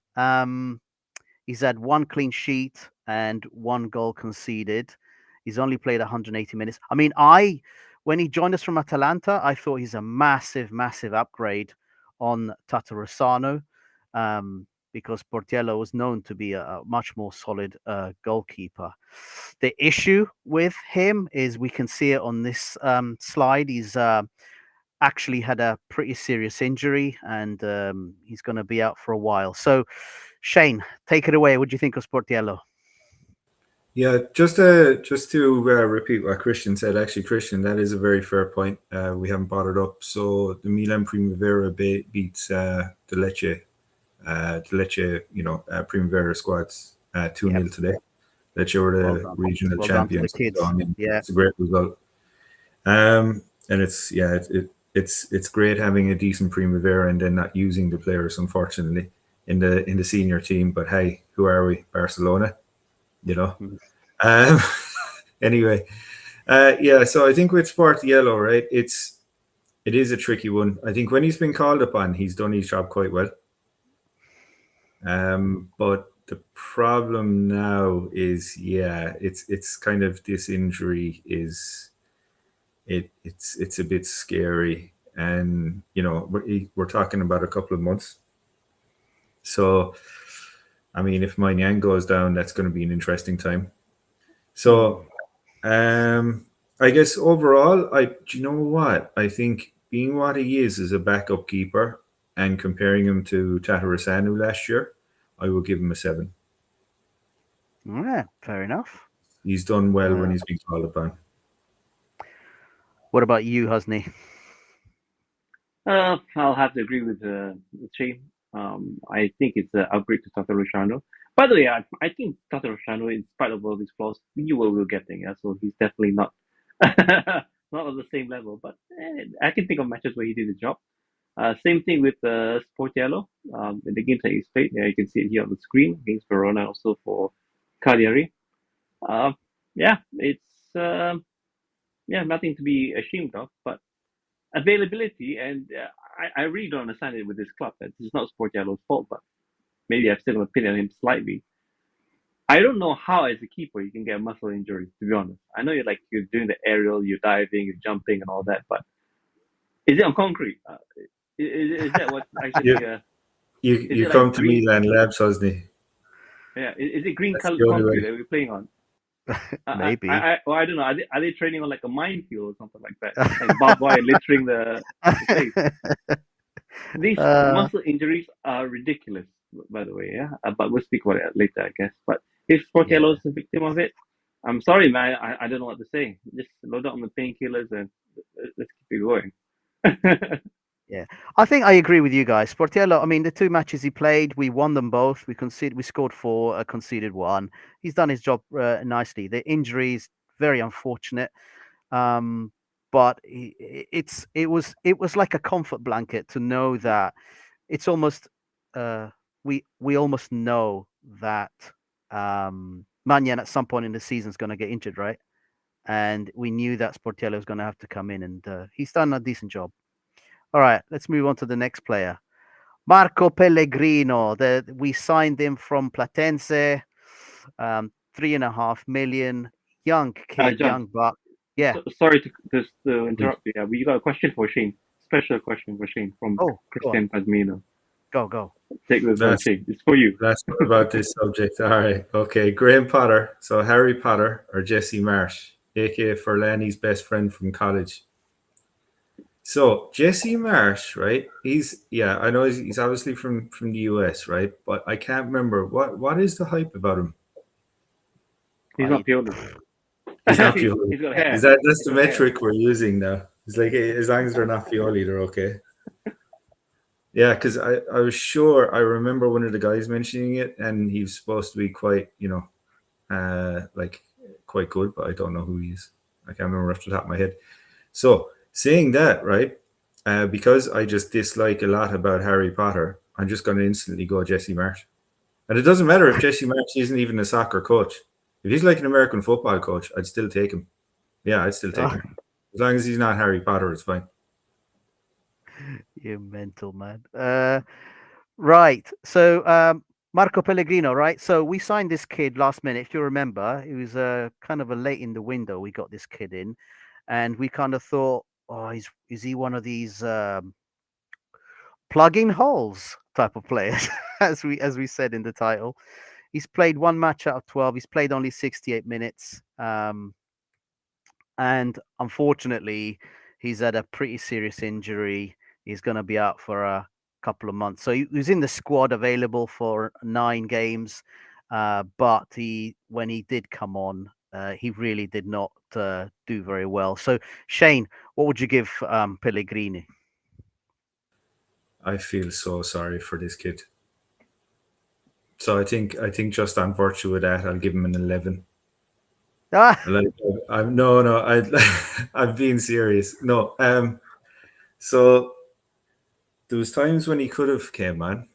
He's had 1 clean sheet and 1 goal conceded. He's only played 180 minutes. I mean, when he joined us from Atalanta, I thought he's a massive, massive upgrade on Tatarusanu, because Portiello was known to be a much more solid goalkeeper. The issue with him is we can see it on this slide. He's actually had a pretty serious injury, and he's going to be out for a while. So, Shane, take it away. What do you think of Sportiello? Yeah, just to repeat what Christian said. Actually, Christian, that is a very fair point. We haven't brought it up. So the Milan Primavera beats the Lecce, Primavera squads 2-0 today. Lecce were the Well done. regional Well done to the champions. kids. So, I mean, Yeah. it's a great result. And it's great having a decent Primavera and then not using the players, unfortunately, in the senior team. But hey, who are we? Barcelona, you know. Mhm. Anyway, so I think with Sportiello, right, it is a tricky one. I think when he's been called upon, he's done his job quite well. But the problem now is, it's kind of this injury is it's a bit scary, and we're talking about a couple of months. So, I mean, if Maignan goes down, that's going to be an interesting time. So, I guess overall, do you know what? I think being what he is as a backup keeper and comparing him to Tatarusanu last year, I will give him a 7. Yeah, fair enough. He's done well when he's been called upon. What about you, Husney? I'll have to agree with Shane. I think it's an upgrade to Tatarusanu. By the way, I think Tatarusanu, in spite of all these flaws, we knew what we were getting. So he's definitely not not on the same level. But I can think of matches where he did the job. Same thing with Sportiello. In the games that he's played, you can see it here on the screen against Verona, also for Cagliari. It's nothing to be ashamed of, but availability, and I really don't understand it with this club. That it's not Sportiello's fault, but maybe I've still an opinion on him slightly. I don't know how, as a keeper, you can get a muscle injury. To be honest, I know you're doing the aerial, you're diving, you're jumping, and all that, but is it on concrete? Is that what actually? You it come like to green? Milan Labs, Hosni. Yeah, is it green That's colored the only concrete way. that we're playing on? Maybe. I don't know. Are they training on like a minefield or something like that? Like barbed wire littering the place. These muscle injuries are ridiculous, by the way. Yeah, but we'll speak about it later, I guess. But if Sportiello is a victim of it, I'm sorry, man. I don't know what to say. Just load up on the painkillers and let's keep it going. Yeah, I think I agree with you guys. Sportiello, I mean, the two matches he played, we won them both. We scored four, conceded one. He's done his job nicely. The injury is very unfortunate, but it was like a comfort blanket to know that it's almost we almost know that Mannion at some point in the season is going to get injured, right? And we knew that Sportiello was going to have to come in, and he's done a decent job. All right, let's move on to the next player. Marco Pellegrino. We signed him from Platense, 3.5 million. Young kid, John, young buck. Yeah. sorry to interrupt you. Yeah, but you got a question for Shane. Special question for Shane from Oh, go Christian Padmino. Go. Take this one, Shane. It's for you. That's not about this subject. All right. Okay. Graham Potter. So Harry Potter or Jesse Marsh, aka Furlani's best friend from college. So Jesse Marsh, right? I know he's obviously from the US, right? But I can't remember what is the hype about him. He's not Pioli. He's not Pioli. He's got hair. That's the metric we're using now. It's like as long as they're not Pioli, they're okay. Yeah, because I was sure I remember one of the guys mentioning it, and he was supposed to be quite, like quite good, but I don't know who he is. I can't remember off the top of my head. So saying that, right, because I just dislike a lot about Harry Potter, I'm just going to instantly go Jesse Marsh. And it doesn't matter if Jesse Marsh isn't even a soccer coach. If he's like an American football coach, I'd still take him. Yeah, I'd still take him. As long as he's not Harry Potter, it's fine. You mental man. Right. So Marco Pellegrino, right? So we signed this kid last minute. If you remember, it was kind of a late in the window. We got this kid in, and we kind of thought, oh, is he one of these plug-in holes type of players, as we said in the title? He's played one match out of 12. He's played only 68 minutes, and unfortunately, he's had a pretty serious injury. He's going to be out for a couple of months. So he was in the squad available for 9 games, but when he did come on, he really did not do very well. So Shane, what would you give Pellegrini? I feel so sorry for this kid. So I think just on virtue of that, I'll give him an 11. I'm being serious. No, so there was times when he could have came on,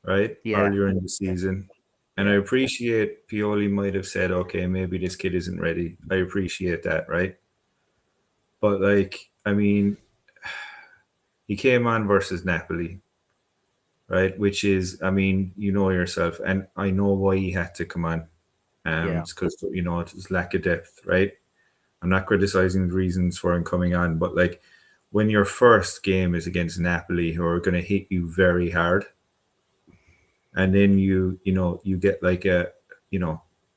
right? Yeah. Earlier in the season. And I appreciate Pioli might have said, okay, maybe this kid isn't ready. I appreciate that, right? But I mean, he came on versus Napoli, right? Which is, I mean, you know yourself, and I know why he had to come on. It's because, it was lack of depth, right? I'm not criticizing the reasons for him coming on, but when your first game is against Napoli, who are going to hit you very hard, and then you get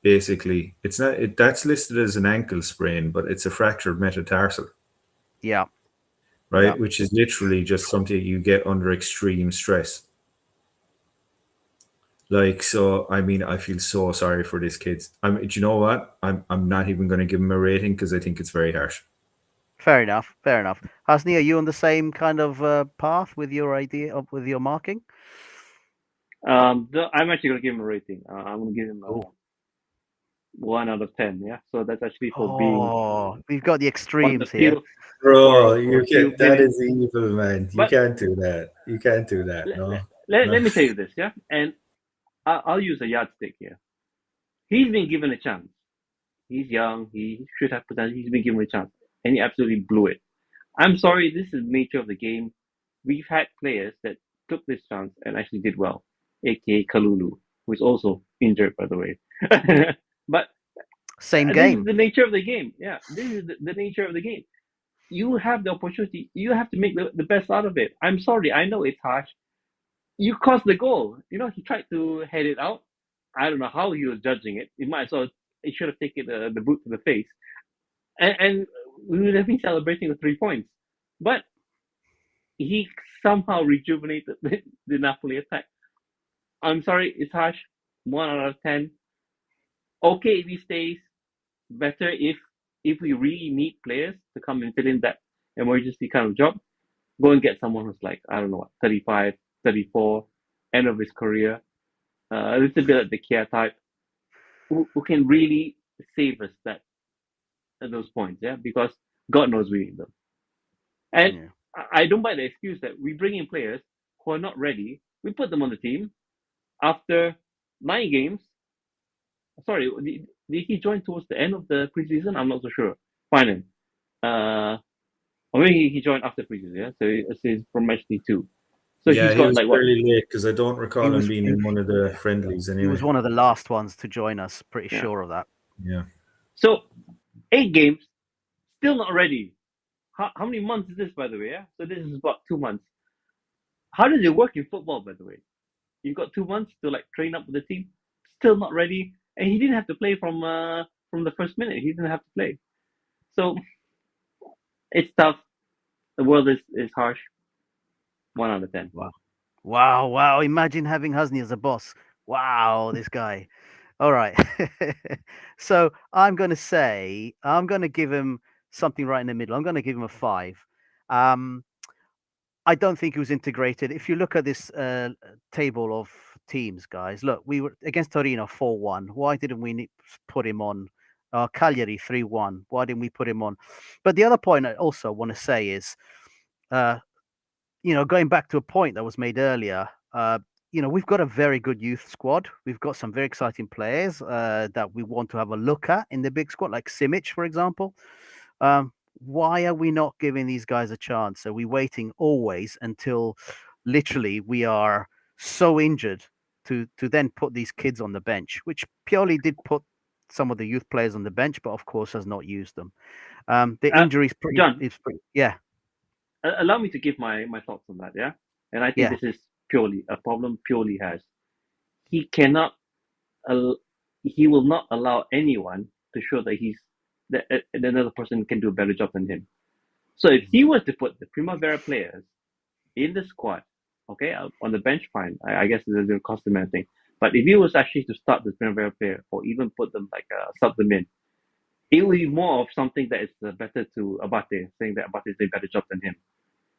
basically that's listed as an ankle sprain, but it's a fractured metatarsal. Yeah. Right, Yeah. which is literally just something you get under extreme stress. So, I mean, I feel so sorry for this kid. Do you know what? I'm not even going to give him a rating because I think it's very harsh. Fair enough. Hasni, are you on the same kind of path with your with your marking? I'm actually going to give him a rating. I'm going to give him a 1 out of 10. Yeah, so that's actually for being. We've got the extremes here, bro. That is evil, man. You can't do that. You can't do that. No. Let me tell you this, yeah, and I'll use a yardstick here. He's been given a chance. He's young. He should have potential. He's been given a chance, and he absolutely blew it. I'm sorry. This is the nature of the game. We've had players that took this chance and actually did well, aka Kalulu, who is also injured, by the way. But same game. This is the nature of the game. Yeah, this is the nature of the game. You have the opportunity. You have to make the best out of it. I'm sorry. I know it's harsh. You caused the goal. He tried to head it out. I don't know how he was judging it. He should have taken the boot to the face. And we would have been celebrating the 3 points. But he somehow rejuvenated the Napoli attack. I'm sorry, it's harsh. 1 out of 10. okay if he stays. Better if we really need players to come and fill in that emergency kind of job, go and get someone who's like, I don't know, 35, 34, end of his career, a little bit like the Kia type, who can really save us that at those points, yeah, because God knows we need them. And Yeah. I don't buy the excuse that we bring in players who are not ready, we put them on the team after 9 games. Sorry, did he join towards the end of the preseason? I'm not so sure. Fine. Or maybe he joined after preseason, yeah? So he's from match day 2. So Yeah, he's he got was like what? fairly late because I don't recall him was- being he- in one of the friendlies He anyway. was one of the last ones to join us. Pretty Yeah. sure of that. Yeah. So 8 games, still not ready. How many months is this, by the way? Yeah. So this is about 2 months. How does it work in football, by the way? You've got 2 months to like train up with the team, still not ready, and he didn't have to play from the first minute. He didn't have to play. So it's tough. The world is harsh. 1 out of 10. Wow. Imagine having Husney as a boss. Wow, this guy. All right. So I'm going to give him something right in the middle. I'm going to give him a 5. I don't think he was integrated. If you look at this table of teams, guys, look, we were against Torino 4-1. Why didn't we put him on? Cagliari 3-1. Why didn't we put him on? But the other point I also want to say is, going back to a point that was made earlier, we've got a very good youth squad. We've got some very exciting players that we want to have a look at in the big squad, like Simic, for example. Why are we not giving these guys a chance? Are we waiting always until literally we are so injured to then put these kids on the bench, which Pioli did put some of the youth players on the bench, but of course has not used them. The injuries, John, yeah. Allow me to give my thoughts on that, yeah? And I think Yeah. this is purely a problem Pioli has. He cannot, he will not allow anyone to show that another person can do a better job than him. So if he was to put the Primavera players in the squad, okay, on the bench, fine. I guess there's a customary thing. But if he was actually to start the Primavera player or even put them sub them in, it will be more of something that is better to Abate, saying that Abate is a better job than him.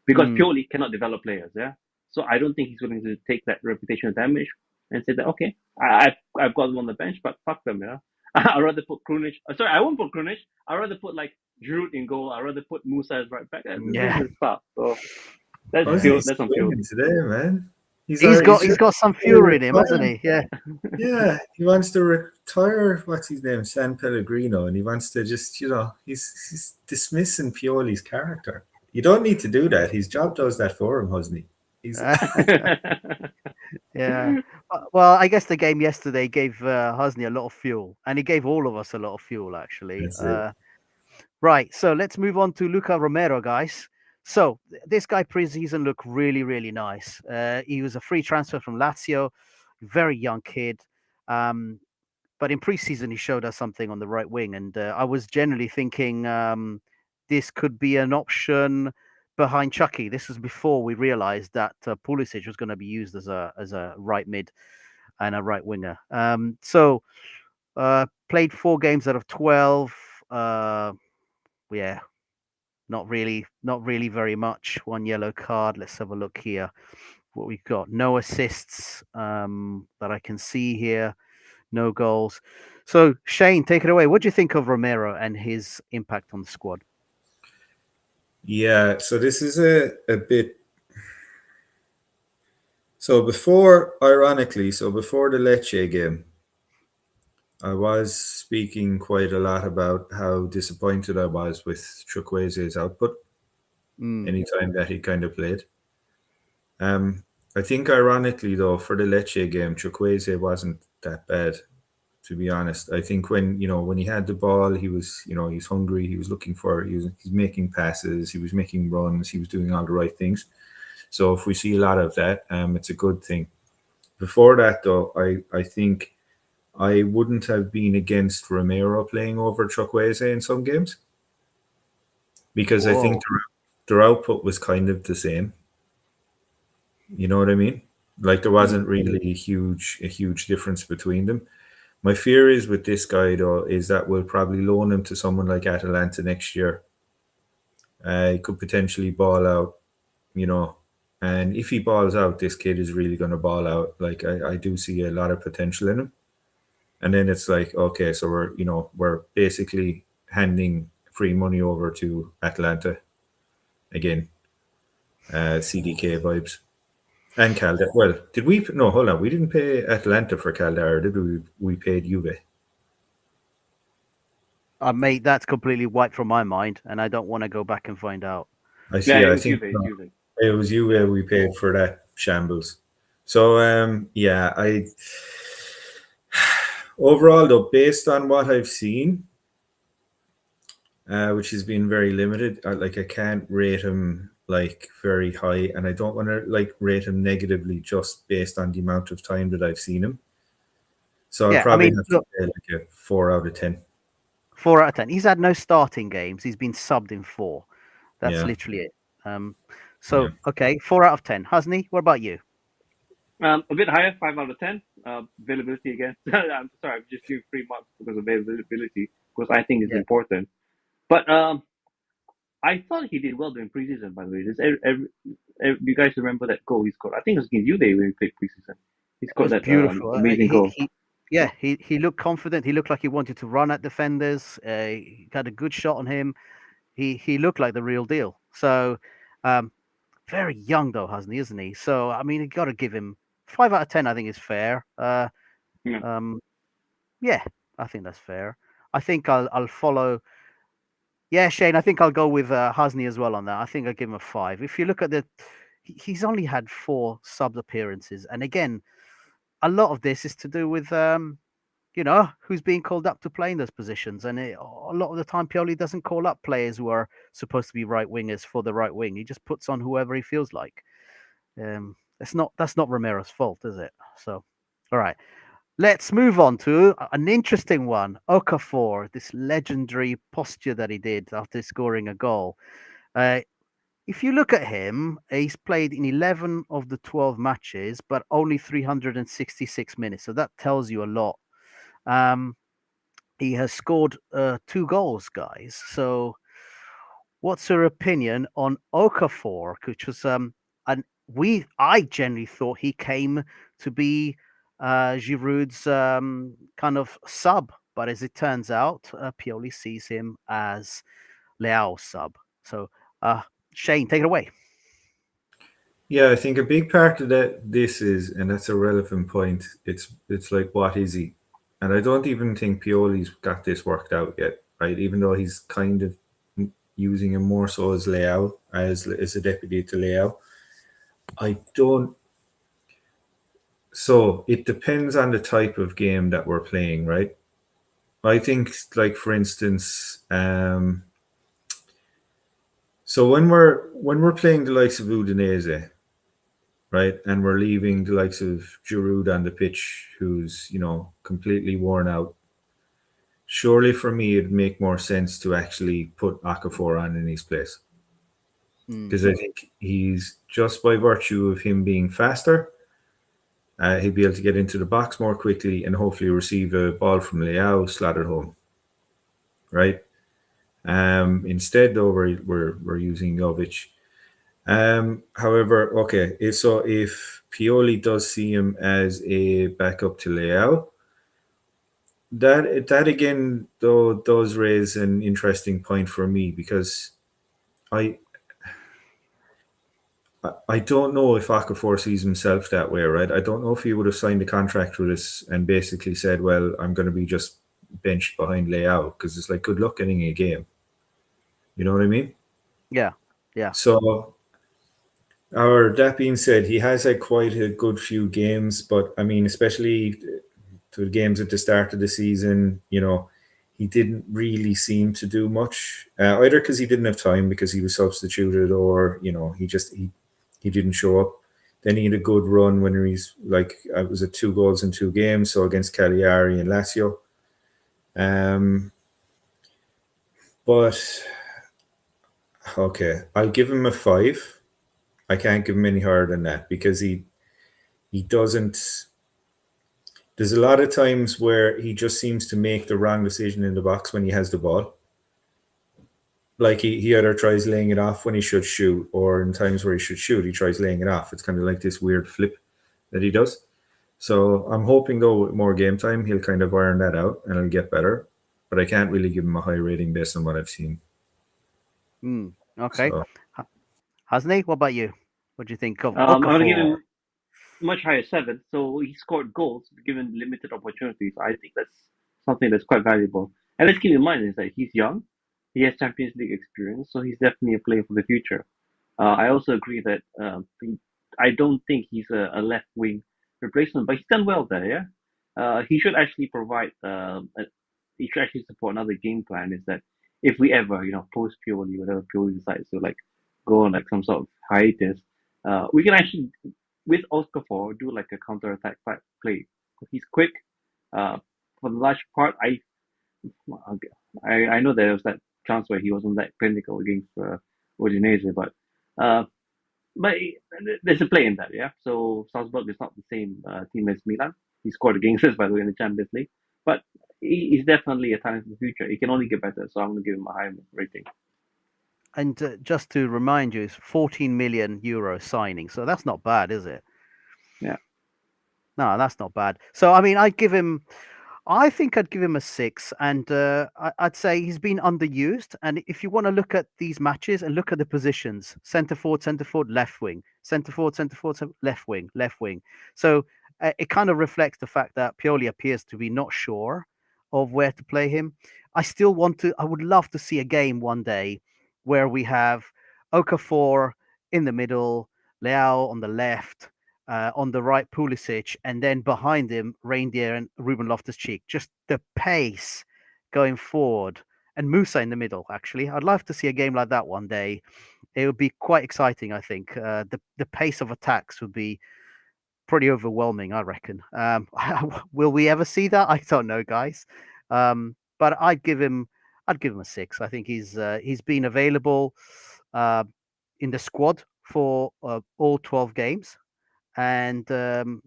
Because Pioli cannot develop players, yeah? So I don't think he's willing to take that reputational damage and say that, okay, I've got them on the bench, but fuck them, yeah? I'd rather put Krunic. Sorry, I won't put Krunic. I'd rather put like Giroud in goal. I'd rather put Musa as right back. Yeah. This is tough. So that's How's pure, he that's on Pioli. swinging today, man? He's got some fury in him, hasn't he? Yeah. Yeah, he wants to retire. What's his name? San Pellegrino, and he wants to just, he's dismissing Pioli's character. You don't need to do that. His job does that for him, Husney. Yeah. Well, I guess the game yesterday gave Husney a lot of fuel, and he gave all of us a lot of fuel, actually. Right. So let's move on to Luca Romero, guys. So this guy preseason looked really, really nice. He was a free transfer from Lazio, very young kid. But in preseason, he showed us something on the right wing, and I was generally thinking this could be an option behind Chucky. This was before we realized that Pulisic was going to be used as a right mid and a right winger. So played 4 games out of 12. Yeah, not really very much. 1 yellow card. Let's have a look here. What we've got: no assists that I can see here. No goals. So Shane, take it away. What do you think of Romero and his impact on the squad? Yeah, so this is a bit. So before the Lecce game, I was speaking quite a lot about how disappointed I was with Chukwueze's output anytime that he kind of played. I think ironically though, for the Lecce game, Chukwueze wasn't that bad, to be honest. I think when he had the ball, he was he's hungry, he's making passes, he was making runs, he was doing all the right things. So if we see a lot of that, it's a good thing. Before that though, I think I wouldn't have been against Romero playing over Chukwueze in some games, because I think their output was kind of the same. You know what I mean? Like there wasn't really a huge difference between them. My fear is with this guy though is that we'll probably loan him to someone like Atalanta next year. He could potentially ball out, you know. And if he balls out, this kid is really going to ball out. Like I do see a lot of potential in him. And then it's like, okay, so we're basically handing free money over to Atlanta again. CDK vibes. And Calder. Well, did we? No, hold on. We didn't pay Atlanta for Calder, did we? We paid Juve. Mate, that's completely wiped from my mind, and I don't want to go back and find out. I see. Yeah, it I was think Juve. It's Juve. it was Juve we paid for that shambles. So yeah, I overall though, based on what I've seen, which has been very limited, I can't rate him like very high, and I don't want to like rate him negatively just based on the amount of time that I've seen him. So I'll Yeah, I probably mean, have look, to say like a 4 out of 10. 4 out of 10. He's had no starting games. He's been subbed in 4. That's Yeah. literally it. Okay, 4 out of 10. Hasni, what about you? A bit higher, 5 out of 10. Availability again. I'm sorry, I'm just doing 3 months because of availability, because I think it's Yeah. important. But I thought he did well during preseason, by the way. You guys remember that goal he scored? I think it was against you when we played preseason. He It scored was that beautiful. amazing goal. He looked confident. He looked like he wanted to run at defenders. He had a good shot on him. He looked like the real deal. So, very young though, hasn't he? Isn't he? So, I mean, you got to give him 5 out of 10. I think is fair. Yeah. Yeah, I think that's fair. I think I'll follow. Yeah, Shane, I think I'll go with Hasni as well on that. I think I'll give him a 5. If you look at he's only had 4 sub appearances, and again, a lot of this is to do with who's being called up to play in those positions, and a lot of the time Pioli doesn't call up players who are supposed to be right wingers for the right wing. He just puts on whoever he feels like. That's not Romero's fault, is it? So, all right. Let's move on to an interesting one. Okafor, this legendary posture that he did after scoring a goal. If you look at him, he's played in 11 of the 12 matches, but only 366 minutes. So that tells you a lot. He has scored 2 goals, guys. So what's your opinion on Okafor, which was I generally thought he came to be Giroud's kind of sub, but as it turns out, Pioli sees him as Leao's sub. So, Shane, take it away. Yeah, I think a big part of this is, and that's a relevant point. It's like, what is he? And I don't even think Pioli's got this worked out yet, right? Even though he's kind of using him more so as Leao, as a deputy to Leao. I don't. So it depends on the type of game that we're playing, right? I think, like for instance, so when we're playing the likes of Udinese, right, and we're leaving the likes of Giroud on the pitch, who's completely worn out. Surely, for me, it'd make more sense to actually put Okafor on in his place, because I think he's, just by virtue of him being faster, he'll be able to get into the box more quickly and hopefully receive a ball from Leao, slattered home. Right. Instead, though, we're using Jovic. However, okay, so if Pioli does see him as a backup to Leao, that again though does raise an interesting point for me, because I don't know if Okafor sees himself that way, right? I don't know if he would have signed a contract with us and basically said, well, I'm going to be just benched behind Leao, because it's like, good luck getting a game. You know what I mean? Yeah. So, that being said, he has had quite a good few games, but I mean, especially to the games at the start of the season, he didn't really seem to do much, either because he didn't have time because he was substituted, or he didn't show up. Then he had a good run when he's like, it was 2 goals in 2 games, so against Cagliari and Lazio. But okay, I'll give him a 5. I can't give him any higher than that, because he doesn't. There's a lot of times where he just seems to make the wrong decision in the box when he has the ball. Like he either tries laying it off when he should shoot, or in times where he should shoot, he tries laying it off. It's kind of like this weird flip that he does. So I'm hoping though with more game time, he'll kind of iron that out and he'll get better. But I can't really give him a high rating based on what I've seen. Okay. So, Hasni, what about you? What do you think of I'm gonna give Okafor? him much higher 7. So he scored goals given limited opportunities. I think that's something that's quite valuable. And let's keep in mind is that he's young, he has Champions League experience, so he's definitely a player for the future. I also agree that I don't think he's a left wing replacement, but he's done well there. Yeah, he should actually provide. He should actually support another game plan. Is that if we ever, post Pioli, whatever Pioli decides to like go on like some sort of hiatus, we can actually with Okafor do like a counter attack type play. He's quick. Uh, for the large part, I know there was that chance where he wasn't that clinical against Udinese, uh, but there's a play in that, yeah. So Salzburg is not the same team as Milan. He scored against us, by the way, in the Champions League, but he's definitely a talent for the future. He can only get better, so I'm going to give him a high rating. And just to remind you, it's 14 million euro signing, so that's not bad, is it? Yeah. No, that's not bad. So I mean, I think I'd give him a 6, and I'd say he's been underused. And if you want to look at these matches and look at the positions, centre forward, left wing, centre forward, left wing, left wing. So it kind of reflects the fact that Pioli appears to be not sure of where to play him. I would love to see a game one day where we have Okafor in the middle, Leao on the left, on the right, Pulisic, and then behind him, Reindeer and Ruben Loftus-Cheek. Just the pace going forward, and Musa in the middle. Actually, I'd love to see a game like that one day. It would be quite exciting. I think the pace of attacks would be pretty overwhelming. I reckon. Will we ever see that? I don't know, guys. But I'd give him a 6. I think he's been available in the squad for all 12 games. And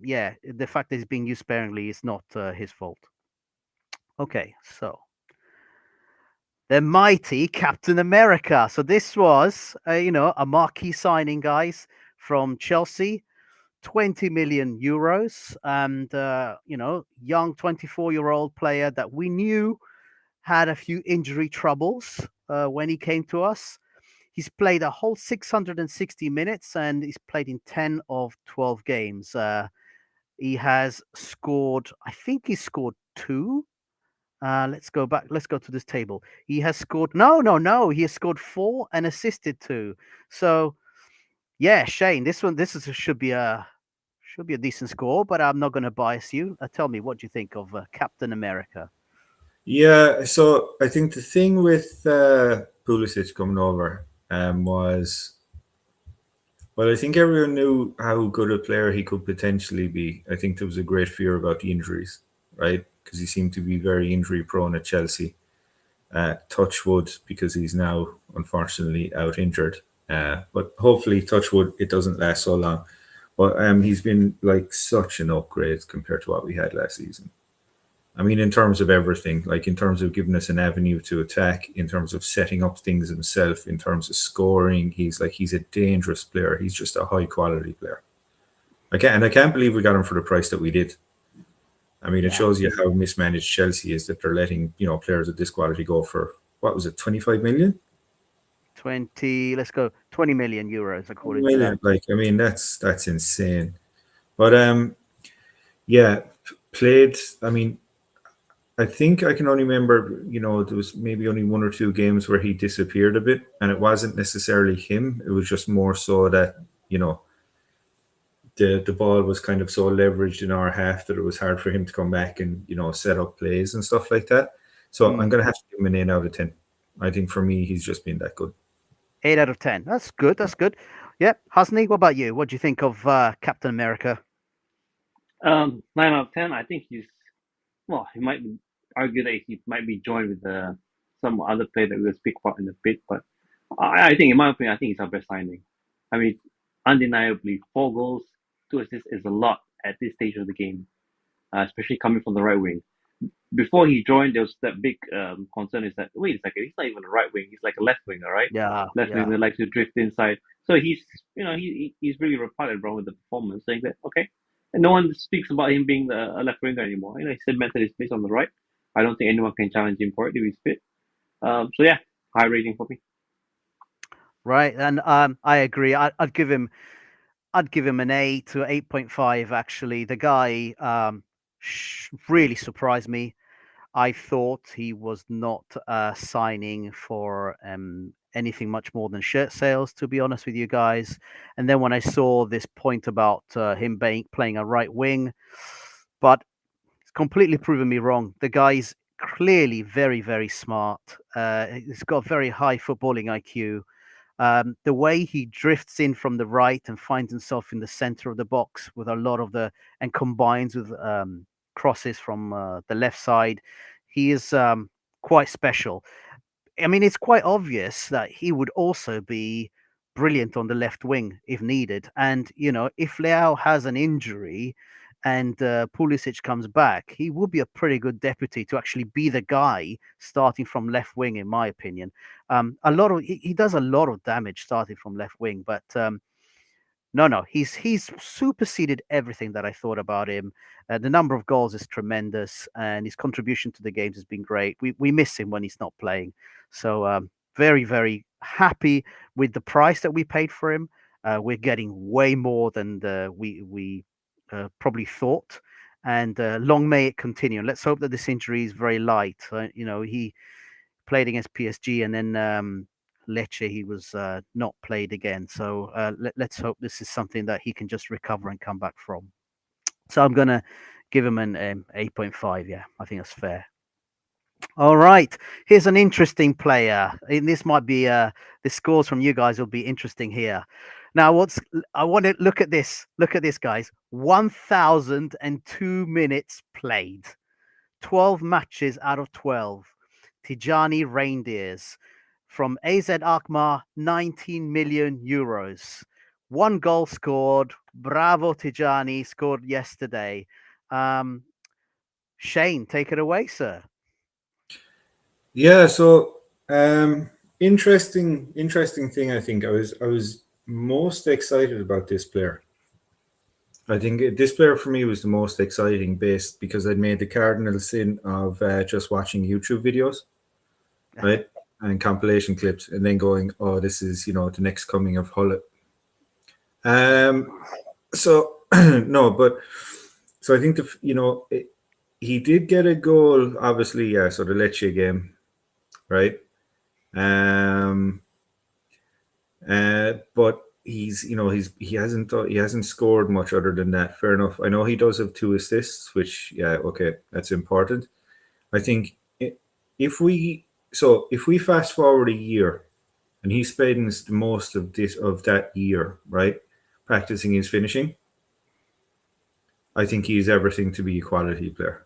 yeah, the fact that he's being used sparingly is not his fault. Okay, so the mighty Captain America. So this was, a marquee signing, guys, from Chelsea, 20 million euros, and young 24-year-old player that we knew had a few injury troubles when he came to us. He's played a whole 660 minutes, and he's played in 10 of 12 games. He has scored, I think he scored 2. Let's go back. Let's go to this table. He has scored, no. He has scored 4 and assisted 2. So, yeah, Shane, should be a decent score, but I'm not going to bias you. Tell me, what do you think of Captain America? yeah, so I think the thing with Pulisic coming over was, well, I think everyone knew how good a player he could potentially be. I think there was a great fear about the injuries, right? Because he seemed to be very injury prone at Chelsea. Touch wood, because he's now unfortunately out injured. But hopefully, touch wood, it doesn't last so long. But he's been like such an upgrade compared to what we had last season. I mean, in terms of everything, like in terms of giving us an avenue to attack, in terms of setting up things himself, in terms of scoring, he's a dangerous player. He's just a high quality player. I can't believe we got him for the price that we did. I mean, it shows you how mismanaged Chelsea is, that they're letting players of this quality go for, what was it, 25 million? 20. Let's go 20 million euros according to Million. them. Like, I mean, that's insane. But yeah, played. I mean, I think I can only remember, there was maybe only 1 or 2 games where he disappeared a bit, and it wasn't necessarily him. It was just more so that, the ball was kind of so leveraged in our half that it was hard for him to come back and, set up plays and stuff like that. So I'm going to have to give him an 8 out of 10. I think for me, he's just been that good. 8 out of 10. That's good. That's good. Yeah. Hasni, what about you? What do you think of Captain America? 9 out of 10. I think he might argue that he might be joined with some other player that we'll speak about in a bit. But I think, in my opinion, I think he's our best signing. I mean, undeniably, 4 goals, 2 assists is a lot at this stage of the game. especially coming from the right wing. Before he joined, there was that big concern is that, wait a second, he's not even a right wing, he's like a left winger, right? Yeah, Left yeah. winger likes to drift inside. So he's really replied wrong with the performance, saying that, okay. And no one speaks about him being a left winger anymore. He cemented his place on the right. I don't think anyone can challenge him for it if he's fit. So yeah, high rating for me. Right, and I agree. I'd give him an A to 8.5. Actually, the guy really surprised me. I thought he was not signing for anything much more than shirt sales, to be honest with you guys. And then when I saw this point about him playing a right wing, but it's completely proven me wrong. The guy's clearly very, very smart. He's got very high footballing IQ. The way he drifts in from the right and finds himself in the center of the box with a lot of and combines with crosses from the left side, he is quite special. I mean, it's quite obvious that he would also be brilliant on the left wing if needed. And, if Leao has an injury and Pulisic comes back, he will be a pretty good deputy to actually be the guy starting from left wing, in my opinion. He does a lot of damage starting from left wing, but no, he's superseded everything that I thought about him. The number of goals is tremendous, and his contribution to the games has been great. We miss him when he's not playing, so very, very happy with the price that we paid for him. We're getting way more than we probably thought, and long may it continue. And let's hope that this injury is very light. He played against PSG, and then Lecce, he was not played again. So let's hope this is something that he can just recover and come back from. So I'm going to give him an 8.5. Yeah, I think that's fair. All right. Here's an interesting player. And this might be the scores from you guys will be interesting here. Now, I want to look at this. Look at this, guys. 1,002 minutes played. 12 matches out of 12. Tijani Reindeers from AZ Alkmaar, 19 million euros. 1 goal scored. Bravo, Tijani, scored yesterday. Shane, take it away, sir. Yeah, so interesting thing. I think I was most excited about this player. I think this player for me was the most exciting based because I'd made the cardinal sin of just watching YouTube videos, right? And compilation clips, and then going, oh, this is, the next coming of Hullet. So no, but so I think he did get a goal, obviously, yeah. So the Lecce game, right? But he hasn't scored much other than that. Fair enough. I know he does have 2 assists, which, yeah, okay, that's important. I think if we fast forward a year and he spends most of that year, right, practicing his finishing, I think he's everything to be a quality player.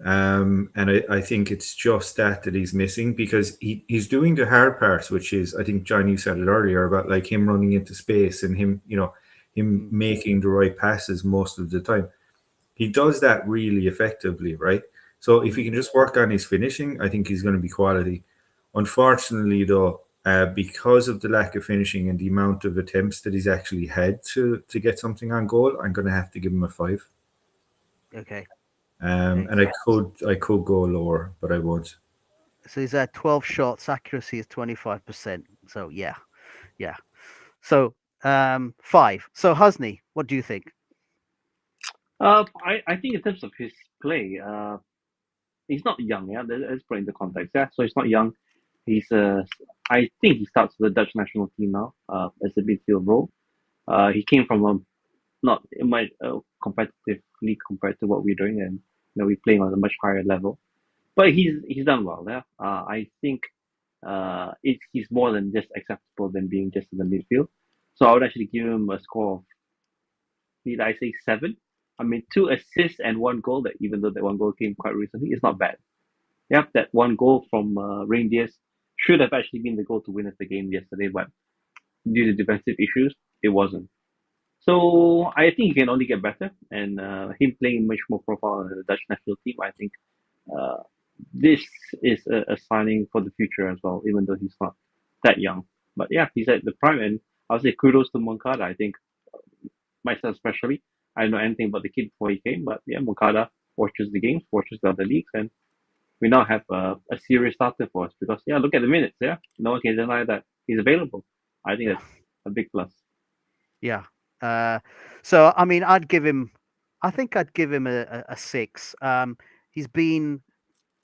And I think it's just that he's missing, because he's doing the hard parts, which is, I think, John, you said it earlier about like him running into space and him making the right passes most of the time. He does that really effectively, right? So if he can just work on his finishing, I think he's going to be quality. Unfortunately, though, because of the lack of finishing and the amount of attempts that he's actually had to get something on goal, I'm going to have to give him a 5. Okay. And I could go lower, but I won't. So he's at 12 shots, accuracy is 25%. So yeah. So 5. So Husney, what do you think? I think in terms of his play, he's not young. Yeah, let's put it into context. Yeah, so he's not young. He's I think he starts with the Dutch national team now as a midfield role. He came from a not in my competitive league compared to what we're doing, and we're playing on a much higher level. But he's done well. Yeah, I think he's more than just acceptable than being just in the midfield. So I would actually give him a score of, did I say 7? I mean, 2 assists and 1 goal. That even though that 1 goal came quite recently, it's not bad. Yep, that 1 goal from Reindeers should have actually been the goal to win us the game yesterday, but due to defensive issues, it wasn't. So I think he can only get better, and him playing much more profile in the Dutch national team, I think uh, this is a signing for the future as well, even though he's not that young. But yeah, he's at the prime, and I'll say kudos to Moncada. I think myself especially, I didn't know anything about the kid before he came, but yeah, Moncada watches the games, watches the other leagues, and we now have a serious starter for us because yeah, look at the minutes. Yeah, no one can deny that he's available. I think Yeah. that's a big plus. Yeah. So I mean, I'd give him. I think I'd give him a 6. He's been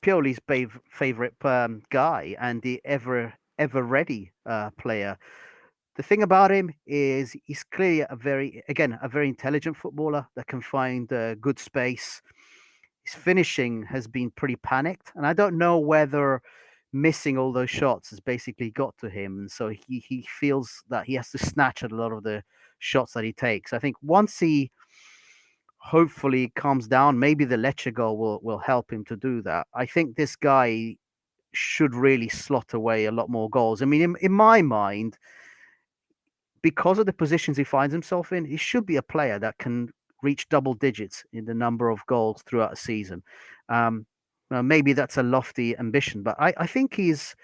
Pioli's favorite guy and the ever ready player. The thing about him is he's clearly a very intelligent footballer that can find good space. His finishing has been pretty panicked, and I don't know whether missing all those shots has basically got to him, and so he feels that he has to snatch at a lot of the shots that he takes. I think once he hopefully calms down, maybe the Lecce goal will help him to do that. I think this guy should really slot away a lot more goals. I mean, in my mind, because of the positions he finds himself in, he should be a player that can reach double digits in the number of goals throughout a season. Maybe that's a lofty ambition, but I think he's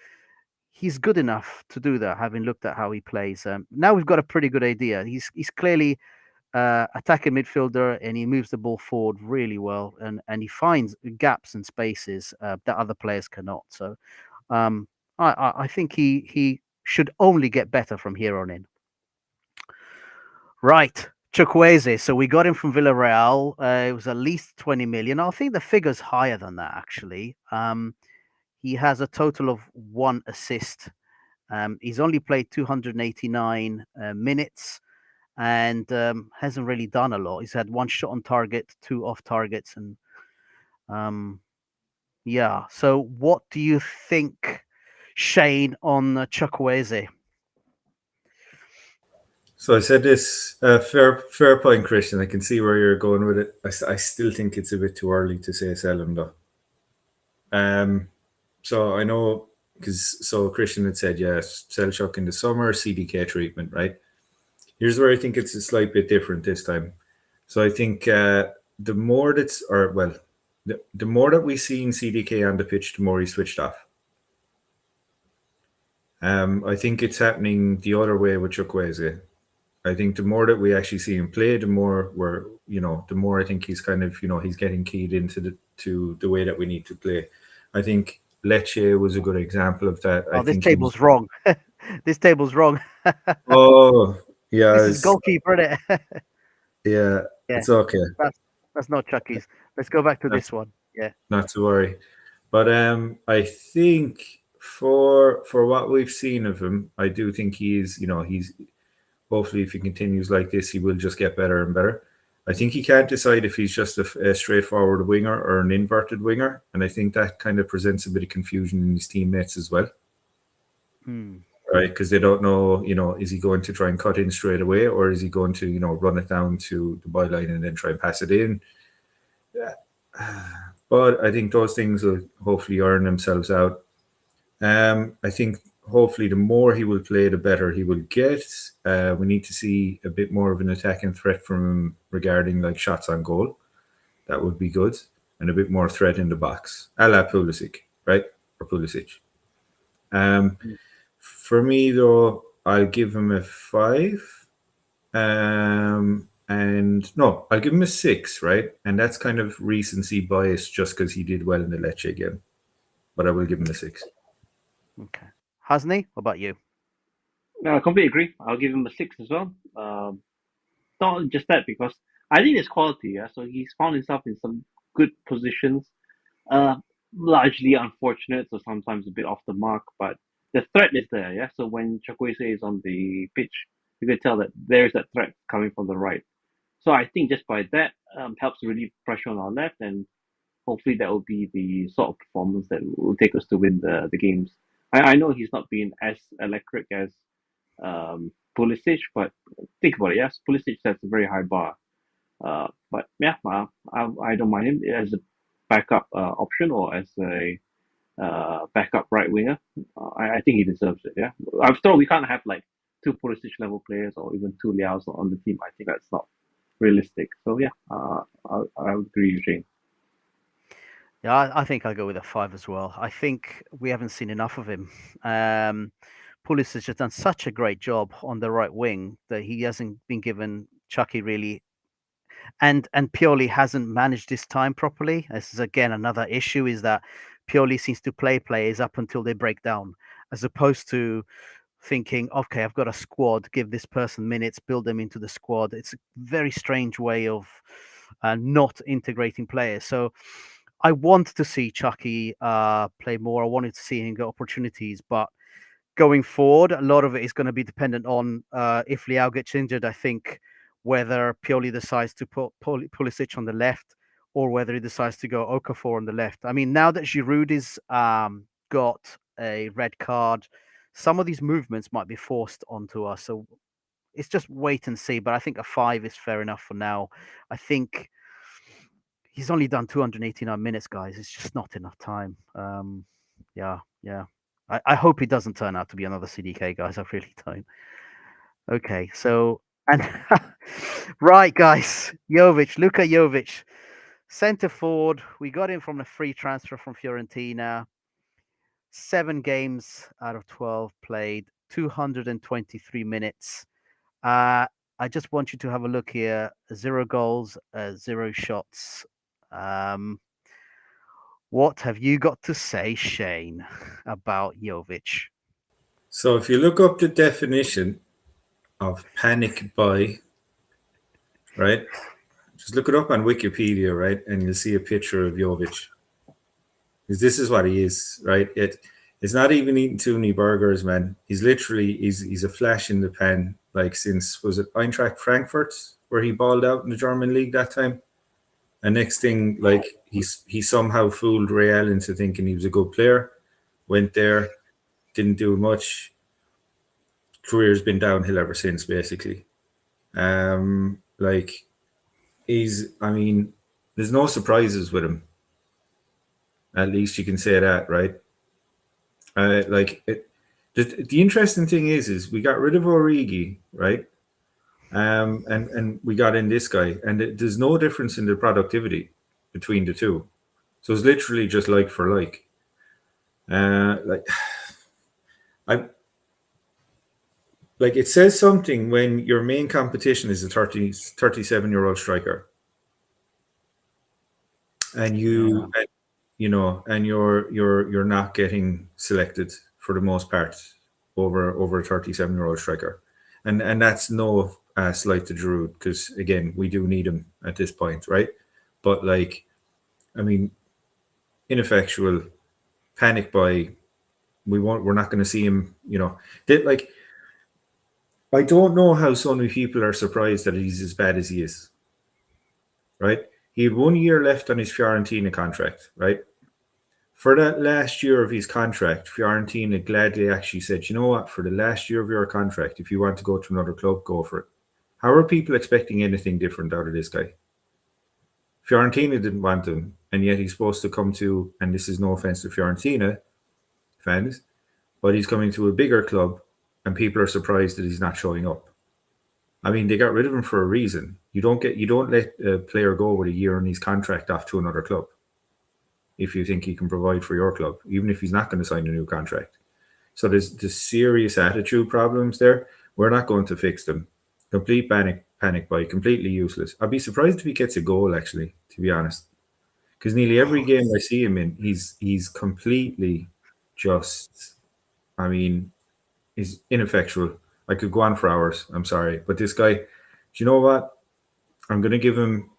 good enough to do that. Having looked at how he plays, now we've got a pretty good idea. He's clearly attacking midfielder, and he moves the ball forward really well, and he finds gaps and spaces that other players cannot. So um, I think he should only get better from here on in. Right. Chukwueze. So we got him from Villarreal. It was at least 20 million. I think the figure's higher than that, actually. He has a total of 1 assist. He's only played 289 minutes and hasn't really done a lot. He's had 1 shot on target, 2 off targets. And yeah. So what do you think, Shane, on Chukwueze? So I said this fair point, Christian. I can see where you're going with it. I still think it's a bit too early to say sell him though. So I know because Christian had said yes, sell Chuck in the summer, CDK treatment, right? Here's where I think it's a slight bit different this time. So I think the more the more that we see in CDK on the pitch, the more he switched off. I think it's happening the other way with Chukwueze. I think the more that we actually see him play, the more the more I think he's kind of, he's getting keyed into the way that we need to play. I think Lecce was a good example of that. Oh, this table's wrong. This table's wrong. Oh, yeah. This is goalkeeper, isn't it? Yeah, it's okay. That's not Chucky's. Let's go back to this one. Yeah. Not to worry. But I think for what we've seen of him, I do think he's hopefully if he continues like this, he will just get better and better. I think he can't decide if he's just a straightforward winger or an inverted winger, and I think that kind of presents a bit of confusion in his teammates as well. Right, because they don't know, is he going to try and cut in straight away, or is he going to, run it down to the byline and then try and pass it in? Yeah. But I think those things will hopefully earn themselves out. I think hopefully the more he will play, the better he will get. We need to see a bit more of an attacking threat from him regarding like shots on goal. That would be good. And a bit more threat in the box. A la Pulisic, right? Or Pulisic. For me, though, I'll give him a 5. And no, I'll give him a 6, right? And that's kind of recency bias just because he did well in the Lecce game. But I will give him a 6. Okay. Hasni, what about you? I completely agree. I'll give him a 6 as well. Not just that, because I think it's quality. Yeah, so he's found himself in some good positions. Largely unfortunate, so sometimes a bit off the mark, but the threat is there. Yeah, so when Chukwueze is on the pitch, you can tell that there's that threat coming from the right. So I think just by that helps relieve pressure on our left, and hopefully that will be the sort of performance that will take us to win the games. I know he's not been as electric as Pulisic, but think about it. Yes, Pulisic sets a very high bar. But yeah, I don't mind him as a backup option or as a backup right winger. I think he deserves it. Yeah, after all, we can't have like two Pulisic level players or even two Liaos on the team. I think that's not realistic. So yeah, I would agree with Shane. Yeah, I think I'll go with a 5 as well. I think we haven't seen enough of him. Pulisic has done such a great job on the right wing that he hasn't been given Chucky really, and Pioli hasn't managed his time properly. This is again another issue: is that Pioli seems to play players up until they break down, as opposed to thinking, okay, I've got a squad, give this person minutes, build them into the squad. It's a very strange way of not integrating players. So I want to see Chucky play more. I wanted to see him get opportunities, but going forward, a lot of it is going to be dependent on if Liao gets injured. I think whether Pioli decides to put Pulisic on the left or whether he decides to go Okafor on the left. I mean, now that Giroud is got a red card, some of these movements might be forced onto us. So it's just wait and see. But I think a 5 is fair enough for now. I think he's only done 289 minutes, guys. It's just not enough time. Yeah. I hope he doesn't turn out to be another CDK, guys. I really don't. Okay, so and right, guys, Luka Jovic, centre forward. We got him from a free transfer from Fiorentina. 7 games out of 12 played, 223 minutes. I just want you to have a look here. 0 goals, 0 shots. What have you got to say, Shane, about Jovic? So if you look up the definition of panic buy, right? Just look it up on Wikipedia, right? And you'll see a picture of Jovic. Because this is what he is, right? It's not even eating too many burgers, man. He's literally he's a flash in the pan, like since was it Eintracht Frankfurt where he balled out in the German league that time? And next thing, like he somehow fooled Real into thinking he was a good player. Went there, didn't do much. Career's been downhill ever since, basically. Like I mean, there's no surprises with him. At least you can say that, right? The interesting thing is we got rid of Origi, right? And we got in this guy, and there's no difference in the productivity between the two. So it's literally just like for like. Like it says something when your main competition is a 37-year-old striker, and you're not getting selected for the most part over a 37-year-old striker, and that's no slight to Giroud, because again we do need him at this point, right? But like, I mean, ineffectual, panic buy. We're not going to see him. I don't know how so many people are surprised that he's as bad as he is. Right? He had 1 year left on his Fiorentina contract, right? For that last year of his contract, Fiorentina gladly actually said, you know what, for the last year of your contract, if you want to go to another club, go for it. How are people expecting anything different out of this guy? Fiorentina didn't want him, and yet he's supposed to come to, and this is no offense to Fiorentina fans, but he's coming to a bigger club, and people are surprised that he's not showing up. I mean, they got rid of him for a reason. You don't let a player go with a year on his contract off to another club if you think he can provide for your club, even if he's not going to sign a new contract. So there's serious attitude problems there. We're not going to fix them. Complete panic buy, completely useless. I'd be surprised if he gets a goal, actually, to be honest, because nearly every game I see him in, he's completely just. I mean, he's ineffectual. I could go on for hours. I'm sorry, but this guy, do you know what? I'm going to give him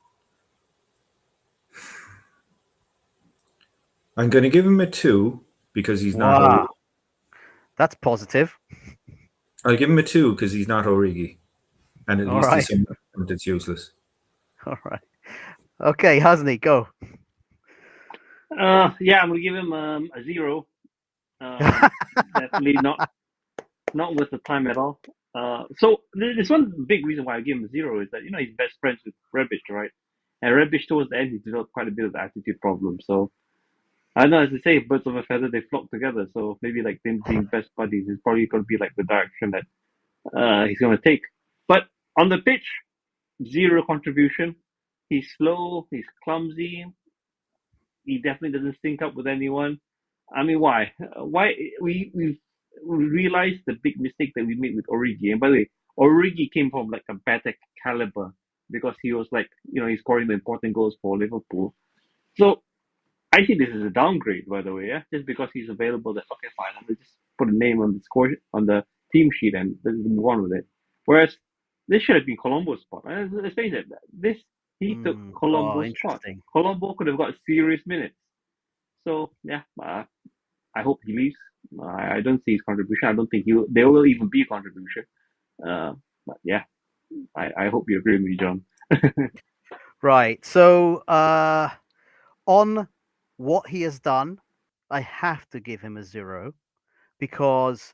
a 2 because he's not. Wow. That's positive. I'll give him a 2 because he's not Origi, and at All least right. he's someone that's useless. All right. Okay, Hasni, go. Yeah, I'm gonna give him a 0. Definitely not worth the time at all. So there's one big reason why I give him a 0 is that he's best friends with Rebic, right? And Rebic towards the end he developed quite a bit of attitude problems. So I don't know, as they say, birds of a feather they flock together. So maybe like them being best buddies is probably going to be like the direction that he's going to take. But on the pitch, zero contribution. He's slow. He's clumsy. He definitely doesn't sync up with anyone. I mean, why? Why we realized the big mistake that we made with Origi. And by the way, Origi came from like a better caliber because he was like, he's scoring the important goals for Liverpool. So I think this is a downgrade, by the way. Yeah, just because he's available, that okay, fine. I'll just put a name on the score on the team sheet and let's move on with it. Whereas this should have been Colombo's spot. And let's face it, he took Colombo's spot. Interesting. Colombo could have got serious minutes. So yeah, I hope he leaves. I don't see his contribution. I don't think there will even be a contribution. But yeah, I hope you agree with me, John. Right. So on what he has done, I have to give him a 0 because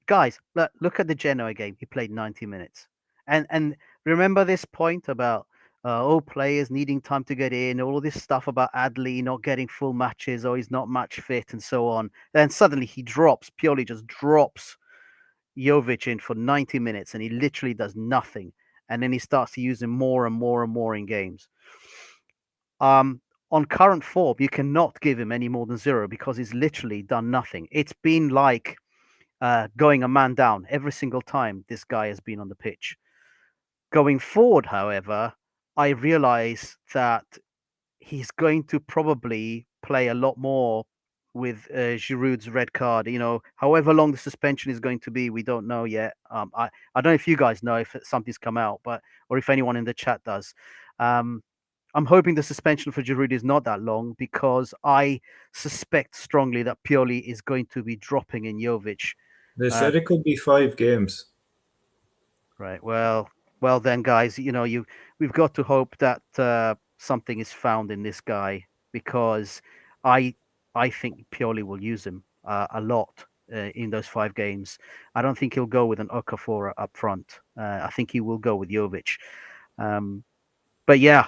guys, look at the Genoa game. He played 90 minutes. And remember this point about players needing time to get in, all of this stuff about Adli not getting full matches or he's not match fit and so on. Then suddenly Pioli just drops Jovic in for 90 minutes and he literally does nothing. And then he starts to use him more and more and more in games. On current form, you cannot give him any more than 0 because he's literally done nothing. It's been like going a man down every single time this guy has been on the pitch. Going forward, however, I realize that he's going to probably play a lot more with Giroud's red card. However long the suspension is going to be, we don't know yet. I don't know if you guys know if something's come out, or if anyone in the chat does. I'm hoping the suspension for Giroud is not that long because I suspect strongly that Pioli is going to be dropping in Jovic. They said it could be 5 games. Right. Well then, guys, we've got to hope that something is found in this guy because I think Pioli will use him a lot in those 5 games. I don't think he'll go with an Okafor up front. I think he will go with Jovic. But yeah,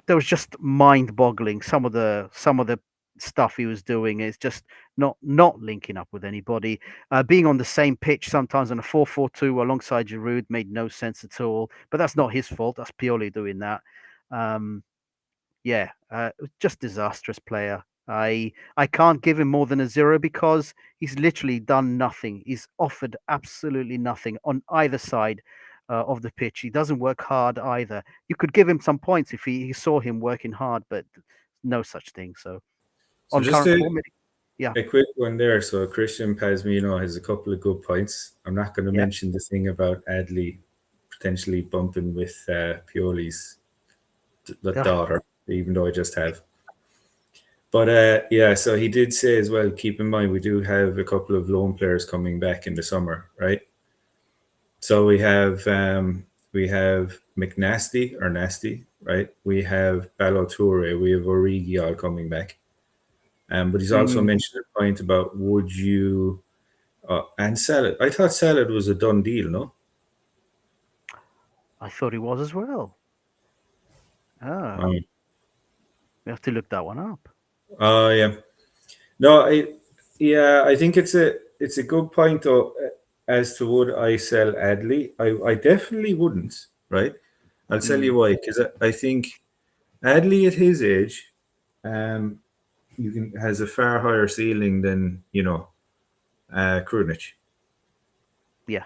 there was just mind-boggling. Some of the stuff he was doing is just not linking up with anybody. Being on the same pitch sometimes on a 4-4-2 alongside Giroud made no sense at all. But that's not his fault. That's Pioli doing that. Just disastrous player. I can't give him more than a 0 because he's literally done nothing. He's offered absolutely nothing on either side of the pitch. He doesn't work hard either. You could give him some points if he saw him working hard, but no such thing. So on just current form, a quick one there. So Christian Pazmino has a couple of good points. I'm not going to mention the thing about Adli potentially bumping with Pioli's daughter, even though I just have. But so he did say as well, keep in mind, we do have a couple of loan players coming back in the summer, right? So we have McNasty, right? We have Ballo-Touré, we have Origi all coming back. But he's also mentioned a point about would you and Salad. I thought Salad was a done deal, no? I thought he was as well. We have to look that one up. Oh yeah. No, I think it's a good point though. As to would I sell Adli, I definitely wouldn't, right? I'll tell you why, because I think Adli at his age, has a far higher ceiling than Krunic. Yeah.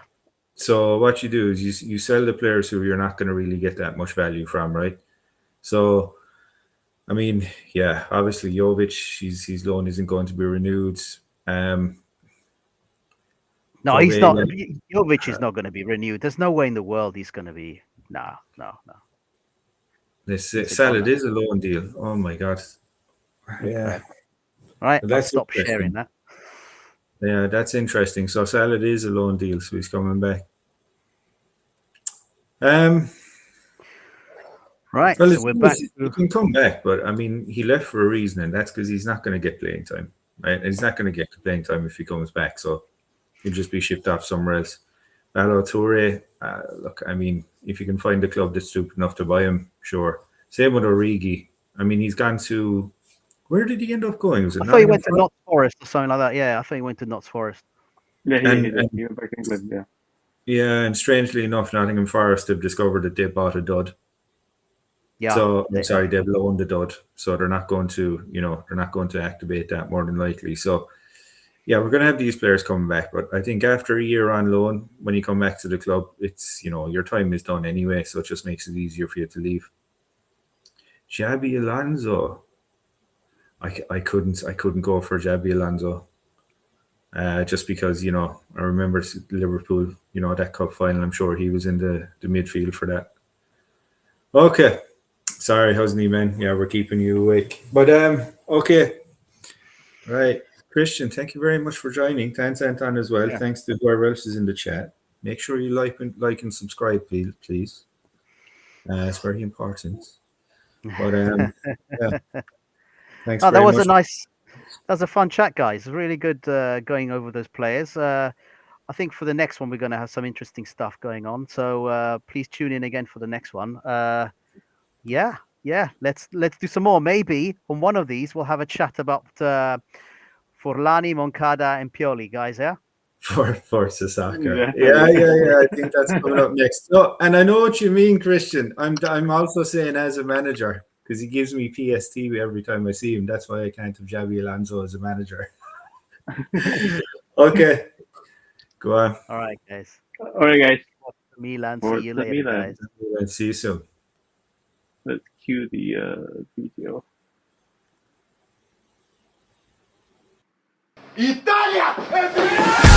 So what you do is you sell the players who you're not going to really get that much value from, right? So, I mean, yeah, obviously Jovic, his loan isn't going to be renewed. No, he's not. Jovic is not going to be renewed. There's no way in the world he's going to be. No. Salad is a loan deal. Oh my god. Yeah. All right. Let's stop sharing that. Yeah, that's interesting. So Salad is a loan deal, so he's coming back. Right. Well, so we're back. He can come back, but I mean, he left for a reason, and that's because he's not going to get playing time. Right? He's not going to get playing time if he comes back. So he'll just be shipped off somewhere else. Ballo-Touré, look, I mean, if you can find a club that's stupid enough to buy him, sure. Same with Origi. I mean, he's gone to. Where did he end up going? I thought he went to Notts Forest or something like that. Yeah, I think he went to Notts Forest. Yeah, And he went back to England. Yeah. yeah, and strangely enough, Nottingham Forest have discovered that they bought a dud. Yeah. So I'm they sorry, have. they've loaned the dud. So they're not going to, they're not going to activate that more than likely. So yeah, we're going to have these players coming back, but I think after a year on loan, when you come back to the club, it's your time is done anyway. So it just makes it easier for you to leave. Xabi Alonso, I couldn't go for Xabi Alonso. Just because I remember Liverpool, that cup final. I'm sure he was in the midfield for that. Okay, sorry, Husney man. Yeah, we're keeping you awake. But okay, right, Christian. Thank you very much for joining. Thanks, Anton, as well. Yeah. Thanks to whoever else is in the chat. Make sure you like and subscribe, please. It's very important. But yeah, thanks Oh, that very was much. that was a fun chat, guys. Really good going over those players. I think for the next one, we're going to have some interesting stuff going on. So please tune in again for the next one. Yeah. Let's do some more. Maybe on one of these, we'll have a chat about Forlani, Moncada, and Pioli, guys. Yeah. For Sasaka. Definitely. Yeah. I think that's coming up next. So, and I know what you mean, Christian. I'm also saying as a manager, because he gives me PST every time I see him. That's why I can't have Xabi Alonso as a manager. Okay. Go on. All right, guys. All right, guys. Milan. See For you the later, Milan. guys. See you soon. Let's cue the video. Italia!